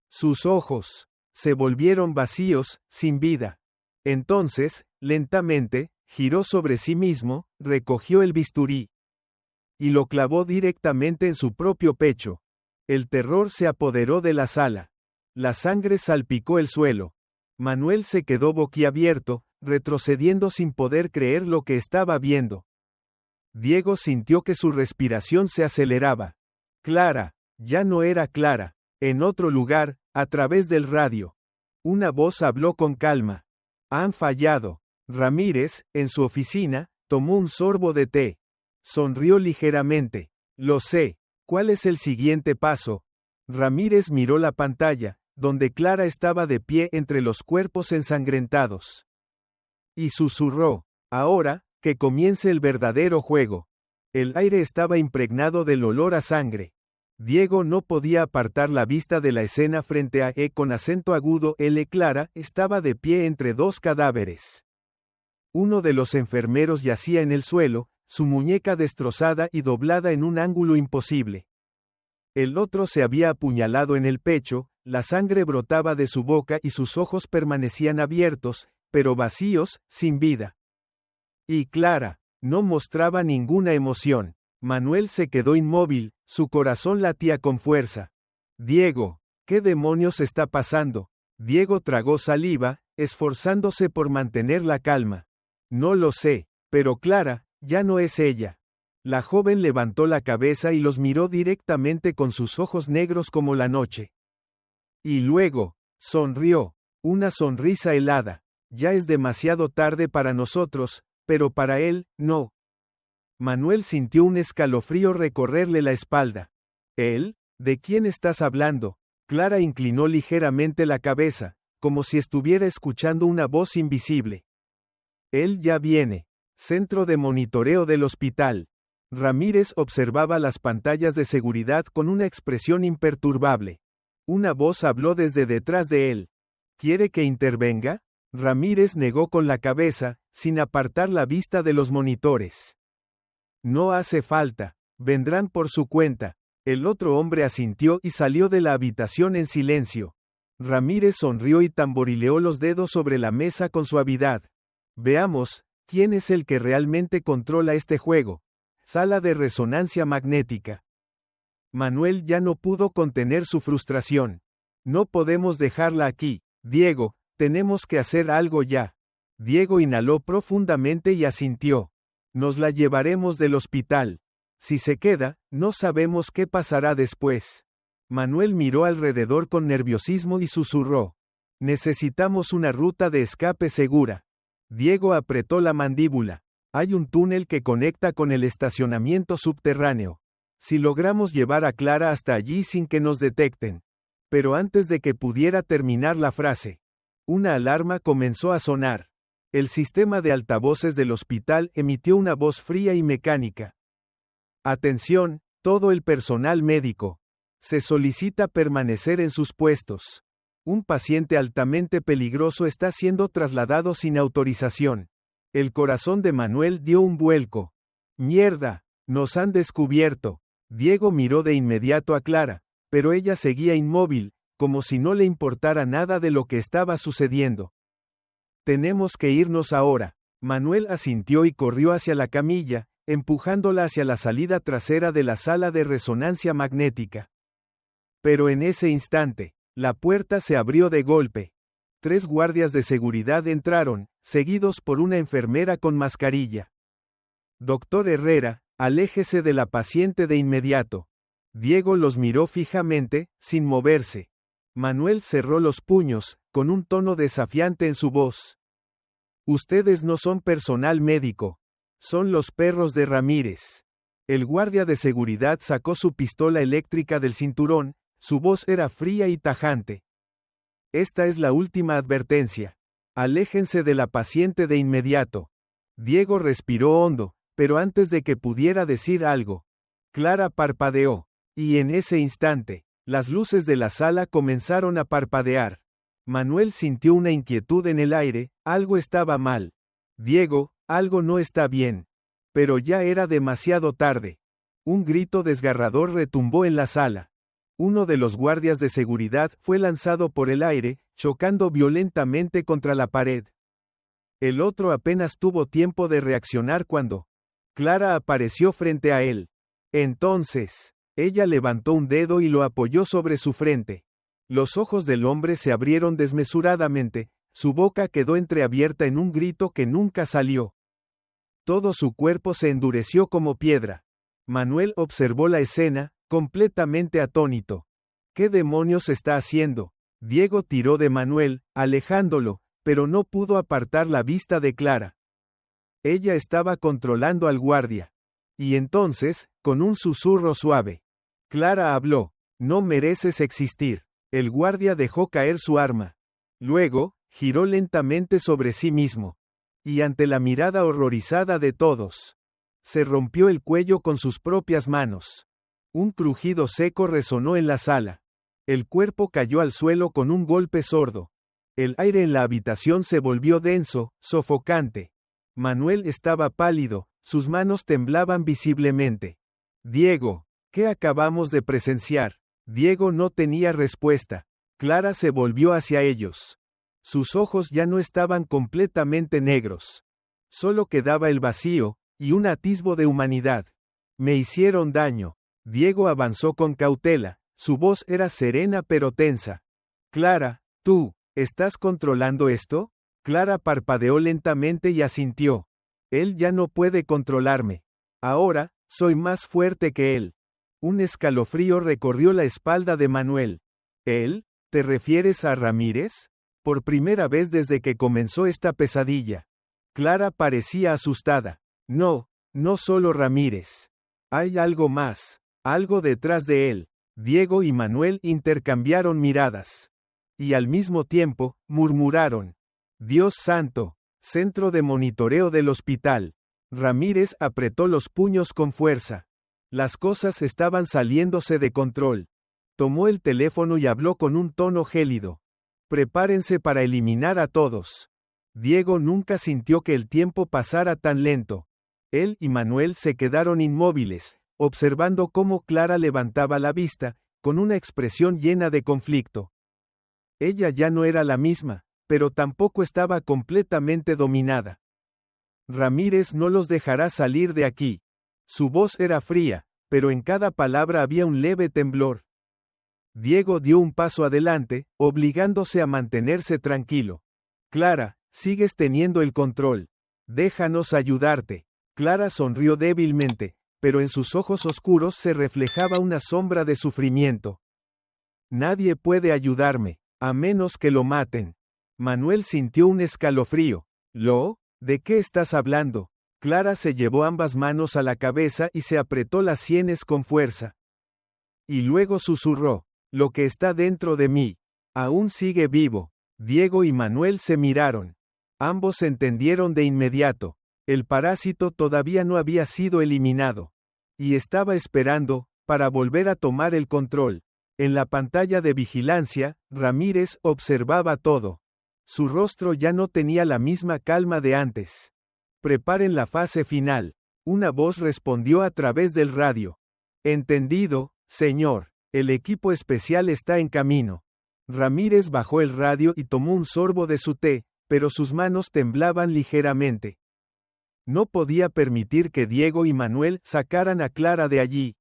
Sus ojos se volvieron vacíos, sin vida. Entonces, lentamente, giró sobre sí mismo, recogió el bisturí y lo clavó directamente en su propio pecho. El terror se apoderó de la sala. La sangre salpicó el suelo. Manuel se quedó boquiabierto, retrocediendo sin poder creer lo que estaba viendo. Diego sintió que su respiración se aceleraba. Clara, ya no era Clara. En otro lugar, a través del radio. Una voz habló con calma. Han fallado. Ramírez, en su oficina, tomó un sorbo de té. Sonrió ligeramente. Lo sé. ¿Cuál es el siguiente paso? Ramírez miró la pantalla, donde Clara estaba de pie entre los cuerpos ensangrentados. Y susurró, ahora, que comience el verdadero juego. El aire estaba impregnado del olor a sangre. Diego no podía apartar la vista de la escena frente a con acento agudo. Clara estaba de pie entre dos cadáveres. Uno de los enfermeros yacía en el suelo, su muñeca destrozada y doblada en un ángulo imposible. El otro se había apuñalado en el pecho, la sangre brotaba de su boca y sus ojos permanecían abiertos, pero vacíos, sin vida. Y Clara no mostraba ninguna emoción. Manuel se quedó inmóvil, su corazón latía con fuerza. Diego, ¿qué demonios está pasando? Diego tragó saliva, esforzándose por mantener la calma. No lo sé, pero Clara, ya no es ella. La joven levantó la cabeza y los miró directamente con sus ojos negros como la noche. Y luego, sonrió, una sonrisa helada. Ya es demasiado tarde para nosotros, pero para él, no. Manuel sintió un escalofrío recorrerle la espalda. ¿Él? ¿De quién estás hablando? Clara inclinó ligeramente la cabeza, como si estuviera escuchando una voz invisible. Él ya viene. Centro de monitoreo del hospital. Ramírez observaba las pantallas de seguridad con una expresión imperturbable. Una voz habló desde detrás de él. ¿Quiere que intervenga? Ramírez negó con la cabeza, sin apartar la vista de los monitores. No hace falta, vendrán por su cuenta. El otro hombre asintió y salió de la habitación en silencio. Ramírez sonrió y tamborileó los dedos sobre la mesa con suavidad. Veamos, ¿quién es el que realmente controla este juego? Sala de resonancia magnética. Manuel ya no pudo contener su frustración. No podemos dejarla aquí. Diego, tenemos que hacer algo ya. Diego inhaló profundamente y asintió. Nos la llevaremos del hospital. Si se queda, no sabemos qué pasará después. Manuel miró alrededor con nerviosismo y susurró. Necesitamos una ruta de escape segura. Diego apretó la mandíbula. Hay un túnel que conecta con el estacionamiento subterráneo. Si logramos llevar a Clara hasta allí sin que nos detecten. Pero antes de que pudiera terminar la frase, una alarma comenzó a sonar. El sistema de altavoces del hospital emitió una voz fría y mecánica. Atención, todo el personal médico. Se solicita permanecer en sus puestos. Un paciente altamente peligroso está siendo trasladado sin autorización. El corazón de Manuel dio un vuelco. Mierda, nos han descubierto. Diego miró de inmediato a Clara, pero ella seguía inmóvil, como si no le importara nada de lo que estaba sucediendo. Tenemos que irnos ahora. Manuel asintió y corrió hacia la camilla, empujándola hacia la salida trasera de la sala de resonancia magnética. Pero en ese instante, la puerta se abrió de golpe. 3 guardias de seguridad entraron, seguidos por una enfermera con mascarilla. Doctor Herrera, aléjese de la paciente de inmediato. Diego los miró fijamente, sin moverse. Manuel cerró los puños, con un tono desafiante en su voz. Ustedes no son personal médico. Son los perros de Ramírez. El guardia de seguridad sacó su pistola eléctrica del cinturón, su voz era fría y tajante. Esta es la última advertencia. Aléjense de la paciente de inmediato. Diego respiró hondo, pero antes de que pudiera decir algo, Clara parpadeó, y en ese instante, las luces de la sala comenzaron a parpadear. Manuel sintió una inquietud en el aire, algo estaba mal. Diego, algo no está bien. Pero ya era demasiado tarde. Un grito desgarrador retumbó en la sala. Uno de los guardias de seguridad fue lanzado por el aire, chocando violentamente contra la pared. El otro apenas tuvo tiempo de reaccionar cuando Clara apareció frente a él. Entonces, ella levantó un dedo y lo apoyó sobre su frente. Los ojos del hombre se abrieron desmesuradamente, su boca quedó entreabierta en un grito que nunca salió. Todo su cuerpo se endureció como piedra. Manuel observó la escena, completamente atónito. ¿Qué demonios está haciendo? Diego tiró de Manuel, alejándolo, pero no pudo apartar la vista de Clara. Ella estaba controlando al guardia. Y entonces, con un susurro suave, Clara habló. No mereces existir. El guardia dejó caer su arma. Luego, giró lentamente sobre sí mismo. Y ante la mirada horrorizada de todos, se rompió el cuello con sus propias manos. Un crujido seco resonó en la sala. El cuerpo cayó al suelo con un golpe sordo. El aire en la habitación se volvió denso, sofocante. Manuel estaba pálido, sus manos temblaban visiblemente. Diego, ¿qué acabamos de presenciar? Diego no tenía respuesta. Clara se volvió hacia ellos. Sus ojos ya no estaban completamente negros. Solo quedaba el vacío, y un atisbo de humanidad. Me hicieron daño. Diego avanzó con cautela, su voz era serena pero tensa. Clara, ¿tú estás controlando esto? Clara parpadeó lentamente y asintió. Él ya no puede controlarme. Ahora, soy más fuerte que él. Un escalofrío recorrió la espalda de Manuel. ¿Él? ¿Te refieres a Ramírez? Por primera vez desde que comenzó esta pesadilla. Clara parecía asustada. No, no solo Ramírez. Hay algo más, algo detrás de él. Diego y Manuel intercambiaron miradas. Y al mismo tiempo, murmuraron. Dios santo, centro de monitoreo del hospital. Ramírez apretó los puños con fuerza. Las cosas estaban saliéndose de control. Tomó el teléfono y habló con un tono gélido. Prepárense para eliminar a todos. Diego nunca sintió que el tiempo pasara tan lento. Él y Manuel se quedaron inmóviles, observando cómo Clara levantaba la vista, con una expresión llena de conflicto. Ella ya no era la misma, pero tampoco estaba completamente dominada. Ramírez no los dejará salir de aquí. Su voz era fría, pero en cada palabra había un leve temblor. Diego dio un paso adelante, obligándose a mantenerse tranquilo. Clara, sigues teniendo el control. Déjanos ayudarte. Clara sonrió débilmente, pero en sus ojos oscuros se reflejaba una sombra de sufrimiento. Nadie puede ayudarme, a menos que lo maten. Manuel sintió un escalofrío. ¿De qué estás hablando? Clara se llevó ambas manos a la cabeza y se apretó las sienes con fuerza. Y luego susurró, lo que está dentro de mí, aún sigue vivo. Diego y Manuel se miraron. Ambos entendieron de inmediato. El parásito todavía no había sido eliminado. Y estaba esperando, para volver a tomar el control. En la pantalla de vigilancia, Ramírez observaba todo. Su rostro ya no tenía la misma calma de antes. Preparen la fase final. Una voz respondió a través del radio. Entendido, señor. El equipo especial está en camino. Ramírez bajó el radio y tomó un sorbo de su té, pero sus manos temblaban ligeramente. No podía permitir que Diego y Manuel sacaran a Clara de allí.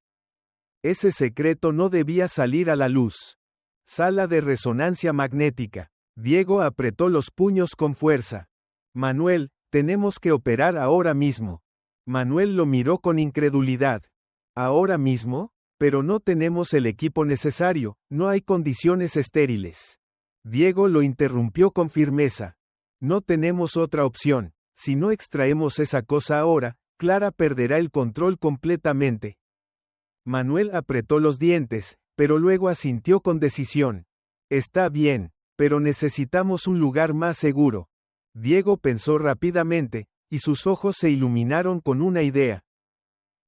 Ese secreto no debía salir a la luz. Sala de resonancia magnética. Diego apretó los puños con fuerza. Manuel, tenemos que operar ahora mismo. Manuel lo miró con incredulidad. ¿Ahora mismo? Pero no tenemos el equipo necesario, no hay condiciones estériles. Diego lo interrumpió con firmeza. No tenemos otra opción. Si no extraemos esa cosa ahora, Clara perderá el control completamente. Manuel apretó los dientes, pero luego asintió con decisión. Está bien, pero necesitamos un lugar más seguro. Diego pensó rápidamente, y sus ojos se iluminaron con una idea.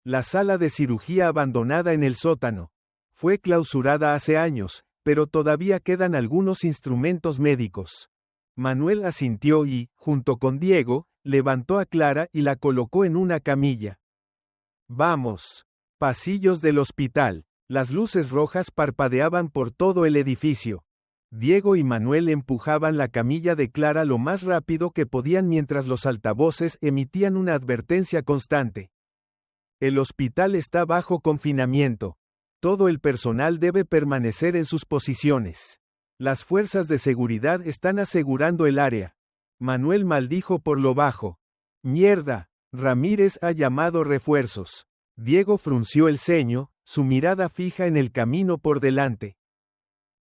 La sala de cirugía abandonada en el sótano. Fue clausurada hace años, pero todavía quedan algunos instrumentos médicos. Manuel asintió y, junto con Diego, levantó a Clara y la colocó en una camilla. Vamos. Pasillos del hospital. Las luces rojas parpadeaban por todo el edificio. Diego y Manuel empujaban la camilla de Clara lo más rápido que podían mientras los altavoces emitían una advertencia constante. El hospital está bajo confinamiento. Todo el personal debe permanecer en sus posiciones. Las fuerzas de seguridad están asegurando el área. Manuel maldijo por lo bajo. Mierda, Ramírez ha llamado refuerzos. Diego frunció el ceño, su mirada fija en el camino por delante.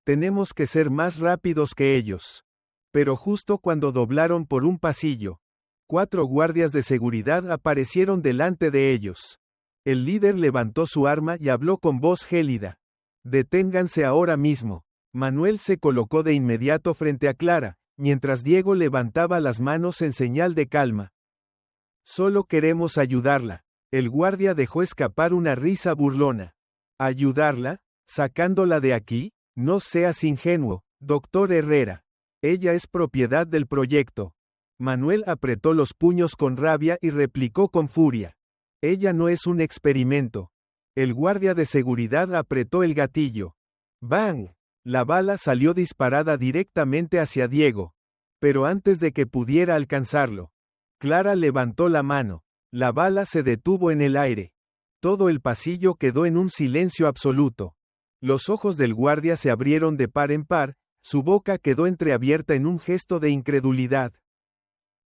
Tenemos que ser más rápidos que ellos. Pero justo cuando doblaron por un pasillo, 4 guardias de seguridad aparecieron delante de ellos. El líder levantó su arma y habló con voz gélida. Deténganse ahora mismo. Manuel se colocó de inmediato frente a Clara, mientras Diego levantaba las manos en señal de calma. Solo queremos ayudarla. El guardia dejó escapar una risa burlona. ¿Ayudarla? ¿Sacándola de aquí? No seas ingenuo, doctor Herrera. Ella es propiedad del proyecto. Manuel apretó los puños con rabia y replicó con furia. Ella no es un experimento. El guardia de seguridad apretó el gatillo. ¡Bang! La bala salió disparada directamente hacia Diego. Pero antes de que pudiera alcanzarlo, Clara levantó la mano. La bala se detuvo en el aire. Todo el pasillo quedó en un silencio absoluto. Los ojos del guardia se abrieron de par en par, su boca quedó entreabierta en un gesto de incredulidad.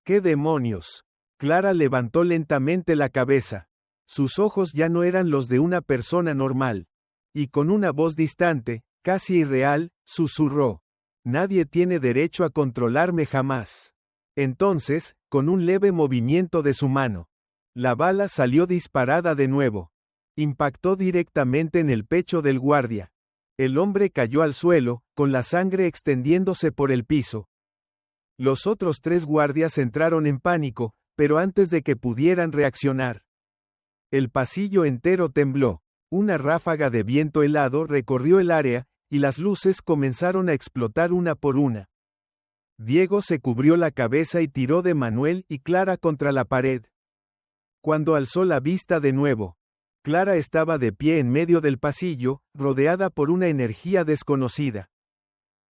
¿Qué demonios? Clara levantó lentamente la cabeza. Sus ojos ya no eran los de una persona normal. Y con una voz distante, casi irreal, susurró. Nadie tiene derecho a controlarme jamás. Entonces, con un leve movimiento de su mano, la bala salió disparada de nuevo. Impactó directamente en el pecho del guardia. El hombre cayó al suelo, con la sangre extendiéndose por el piso. Los otros 3 guardias entraron en pánico, pero antes de que pudieran reaccionar. El pasillo entero tembló. Una ráfaga de viento helado recorrió el área, y las luces comenzaron a explotar una por una. Diego se cubrió la cabeza y tiró de Manuel y Clara contra la pared. Cuando alzó la vista de nuevo, Clara estaba de pie en medio del pasillo, rodeada por una energía desconocida.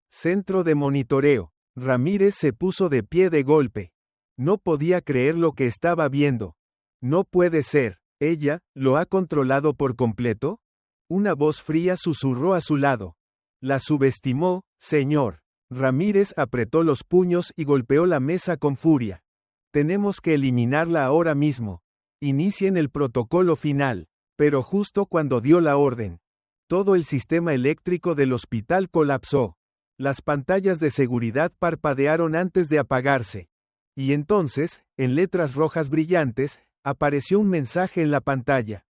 Centro de monitoreo. Ramírez se puso de pie de golpe. No podía creer lo que estaba viendo. No puede ser. ¿Ella lo ha controlado por completo? Una voz fría susurró a su lado. La subestimó, señor. Ramírez apretó los puños y golpeó la mesa con furia. Tenemos que eliminarla ahora mismo. Inicien el protocolo final. Pero justo cuando dio la orden, todo el sistema eléctrico del hospital colapsó. Las pantallas de seguridad parpadearon antes de apagarse. Y entonces, en letras rojas brillantes, apareció un mensaje en la pantalla.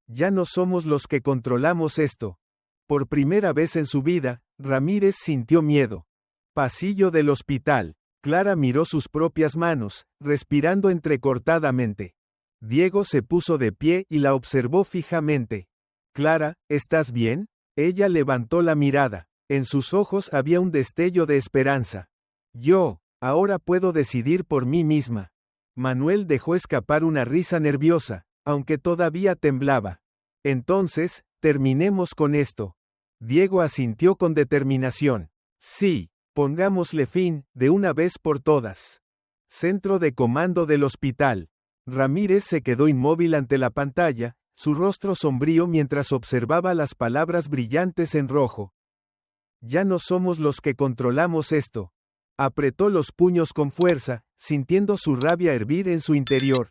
Ya no somos los que controlamos esto. Por primera vez en su vida, Ramírez sintió miedo. Pasillo del hospital. Clara miró sus propias manos, respirando entrecortadamente. Diego se puso de pie y la observó fijamente. Clara, ¿estás bien? Ella levantó la mirada. En sus ojos había un destello de esperanza. Ahora puedo decidir por mí misma. Manuel dejó escapar una risa nerviosa, aunque todavía temblaba. Entonces, terminemos con esto. Diego asintió con determinación. Sí, pongámosle fin, de una vez por todas. Centro de comando del hospital. Ramírez se quedó inmóvil ante la pantalla, su rostro sombrío mientras observaba las palabras brillantes en rojo. Ya no somos los que controlamos esto. Apretó los puños con fuerza, sintiendo su rabia hervir en su interior.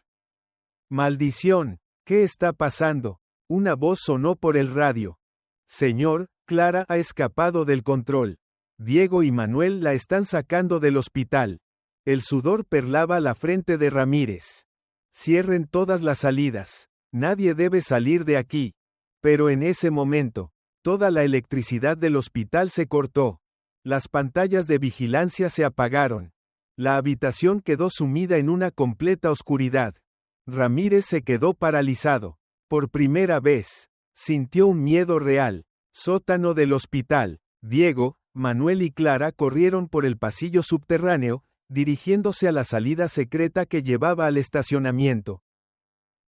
Maldición, ¿qué está pasando? Una voz sonó por el radio. Señor, Clara ha escapado del control. Diego y Manuel la están sacando del hospital. El sudor perlaba la frente de Ramírez. Cierren todas las salidas. Nadie debe salir de aquí. Pero en ese momento, toda la electricidad del hospital se cortó. Las pantallas de vigilancia se apagaron. La habitación quedó sumida en una completa oscuridad. Ramírez se quedó paralizado. Por primera vez, sintió un miedo real. Sótano del hospital. Diego, Manuel y Clara corrieron por el pasillo subterráneo, dirigiéndose a la salida secreta que llevaba al estacionamiento.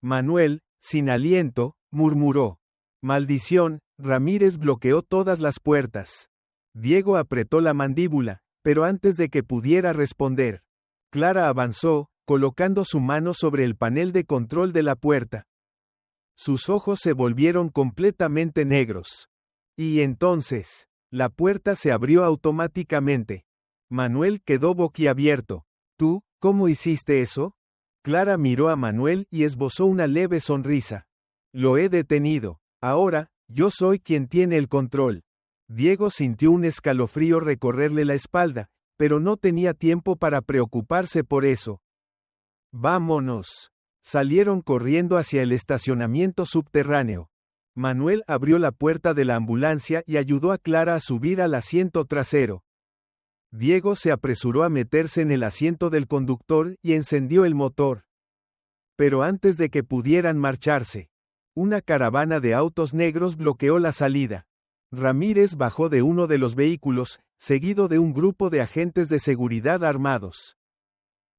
Manuel, sin aliento, murmuró. Maldición, Ramírez bloqueó todas las puertas. Diego apretó la mandíbula, pero antes de que pudiera responder, Clara avanzó, colocando su mano sobre el panel de control de la puerta. Sus ojos se volvieron completamente negros. Y entonces, la puerta se abrió automáticamente. Manuel quedó boquiabierto. ¿Tú, cómo hiciste eso? Clara miró a Manuel y esbozó una leve sonrisa. Lo he detenido. Ahora, yo soy quien tiene el control. Diego sintió un escalofrío recorrerle la espalda, pero no tenía tiempo para preocuparse por eso. ¡Vámonos! Salieron corriendo hacia el estacionamiento subterráneo. Manuel abrió la puerta de la ambulancia y ayudó a Clara a subir al asiento trasero. Diego se apresuró a meterse en el asiento del conductor y encendió el motor. Pero antes de que pudieran marcharse, una caravana de autos negros bloqueó la salida. Ramírez bajó de uno de los vehículos, seguido de un grupo de agentes de seguridad armados.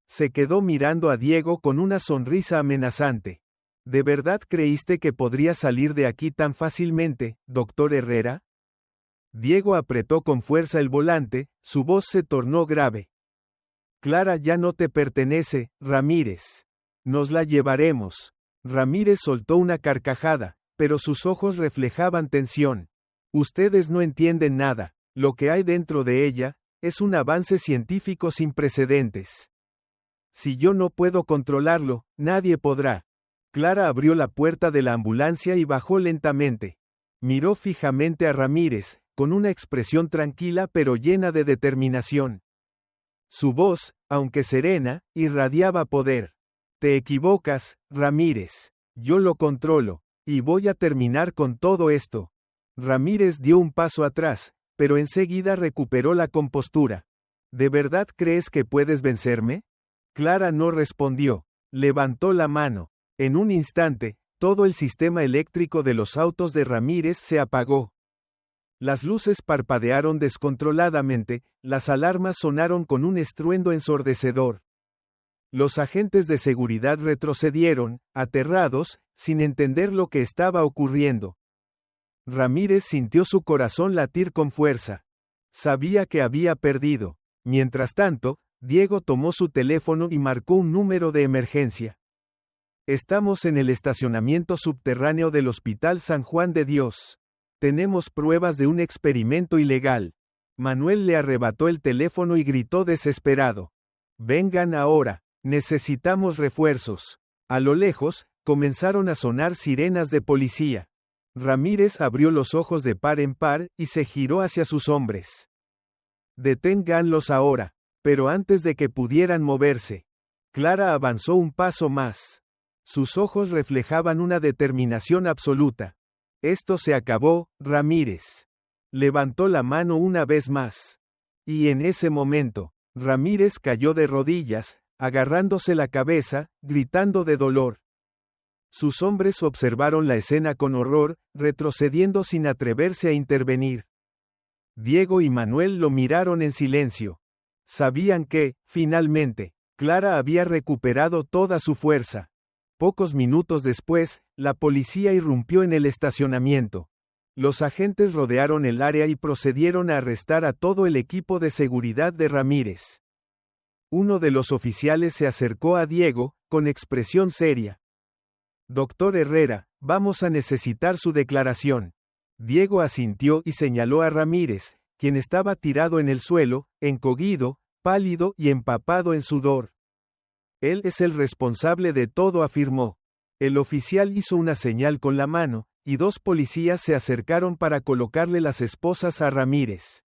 Se quedó mirando a Diego con una sonrisa amenazante. ¿De verdad creíste que podría salir de aquí tan fácilmente, doctor Herrera? Diego apretó con fuerza el volante, su voz se tornó grave. Clara ya no te pertenece, Ramírez. Nos la llevaremos. Ramírez soltó una carcajada, pero sus ojos reflejaban tensión. Ustedes no entienden nada. Lo que hay dentro de ella es un avance científico sin precedentes. Si yo no puedo controlarlo, nadie podrá. Clara abrió la puerta de la ambulancia y bajó lentamente. Miró fijamente a Ramírez, con una expresión tranquila pero llena de determinación. Su voz, aunque serena, irradiaba poder. Te equivocas, Ramírez. Yo lo controlo, y voy a terminar con todo esto. Ramírez dio un paso atrás, pero enseguida recuperó la compostura. ¿De verdad crees que puedes vencerme? Clara no respondió. Levantó la mano. En un instante, todo el sistema eléctrico de los autos de Ramírez se apagó. Las luces parpadearon descontroladamente, las alarmas sonaron con un estruendo ensordecedor. Los agentes de seguridad retrocedieron, aterrados, sin entender lo que estaba ocurriendo. Ramírez sintió su corazón latir con fuerza. Sabía que había perdido. Mientras tanto, Diego tomó su teléfono y marcó un número de emergencia. Estamos en el estacionamiento subterráneo del Hospital San Juan de Dios. Tenemos pruebas de un experimento ilegal. Manuel le arrebató el teléfono y gritó desesperado. Vengan ahora, necesitamos refuerzos. A lo lejos, comenzaron a sonar sirenas de policía. Ramírez abrió los ojos de par en par y se giró hacia sus hombres. Deténganlos ahora. Pero antes de que pudieran moverse, Clara avanzó un paso más. Sus ojos reflejaban una determinación absoluta. Esto se acabó, Ramírez. Levantó la mano una vez más. Y en ese momento, Ramírez cayó de rodillas, agarrándose la cabeza, gritando de dolor. Sus hombres observaron la escena con horror, retrocediendo sin atreverse a intervenir. Diego y Manuel lo miraron en silencio. Sabían que, finalmente, Clara había recuperado toda su fuerza. Pocos minutos después, la policía irrumpió en el estacionamiento. Los agentes rodearon el área y procedieron a arrestar a todo el equipo de seguridad de Ramírez. Uno de los oficiales se acercó a Diego, con expresión seria. Doctor Herrera, vamos a necesitar su declaración. Diego asintió y señaló a Ramírez, quien estaba tirado en el suelo, encogido, pálido y empapado en sudor. Él es el responsable de todo, afirmó. El oficial hizo una señal con la mano, y dos policías se acercaron para colocarle las esposas a Ramírez.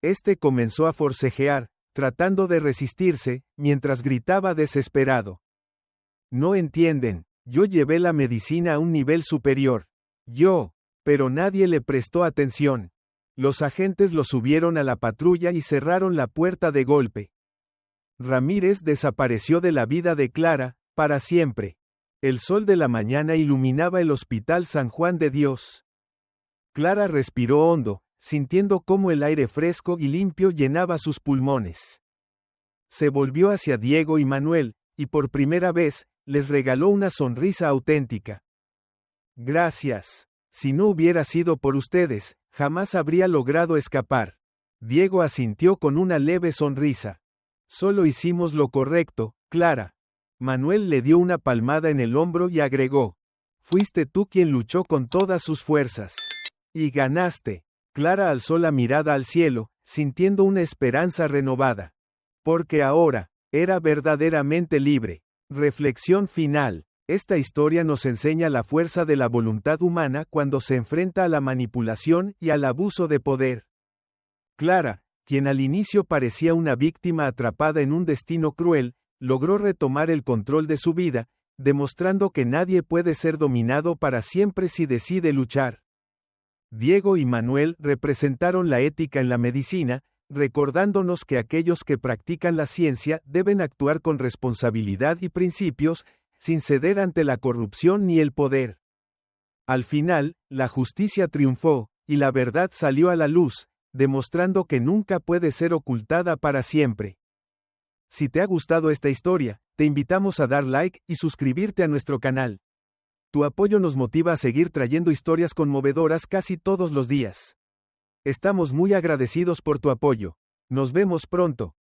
Este comenzó a forcejear, tratando de resistirse, mientras gritaba desesperado. No entienden, yo llevé la medicina a un nivel superior. Pero nadie le prestó atención. Los agentes lo subieron a la patrulla y cerraron la puerta de golpe. Ramírez desapareció de la vida de Clara, para siempre. El sol de la mañana iluminaba el Hospital San Juan de Dios. Clara respiró hondo, sintiendo cómo el aire fresco y limpio llenaba sus pulmones. Se volvió hacia Diego y Manuel, y por primera vez, les regaló una sonrisa auténtica. Gracias. Si no hubiera sido por ustedes, jamás habría logrado escapar. Diego asintió con una leve sonrisa. Solo hicimos lo correcto, Clara. Manuel le dio una palmada en el hombro y agregó. Fuiste tú quien luchó con todas sus fuerzas. Y ganaste. Clara alzó la mirada al cielo, sintiendo una esperanza renovada. Porque ahora, era verdaderamente libre. Reflexión final. Esta historia nos enseña la fuerza de la voluntad humana cuando se enfrenta a la manipulación y al abuso de poder. Clara, quien al inicio parecía una víctima atrapada en un destino cruel, logró retomar el control de su vida, demostrando que nadie puede ser dominado para siempre si decide luchar. Diego y Manuel representaron la ética en la medicina, recordándonos que aquellos que practican la ciencia deben actuar con responsabilidad y principios, sin ceder ante la corrupción ni el poder. Al final, la justicia triunfó, y la verdad salió a la luz, demostrando que nunca puede ser ocultada para siempre. Si te ha gustado esta historia, te invitamos a dar like y suscribirte a nuestro canal. Tu apoyo nos motiva a seguir trayendo historias conmovedoras casi todos los días. Estamos muy agradecidos por tu apoyo. Nos vemos pronto.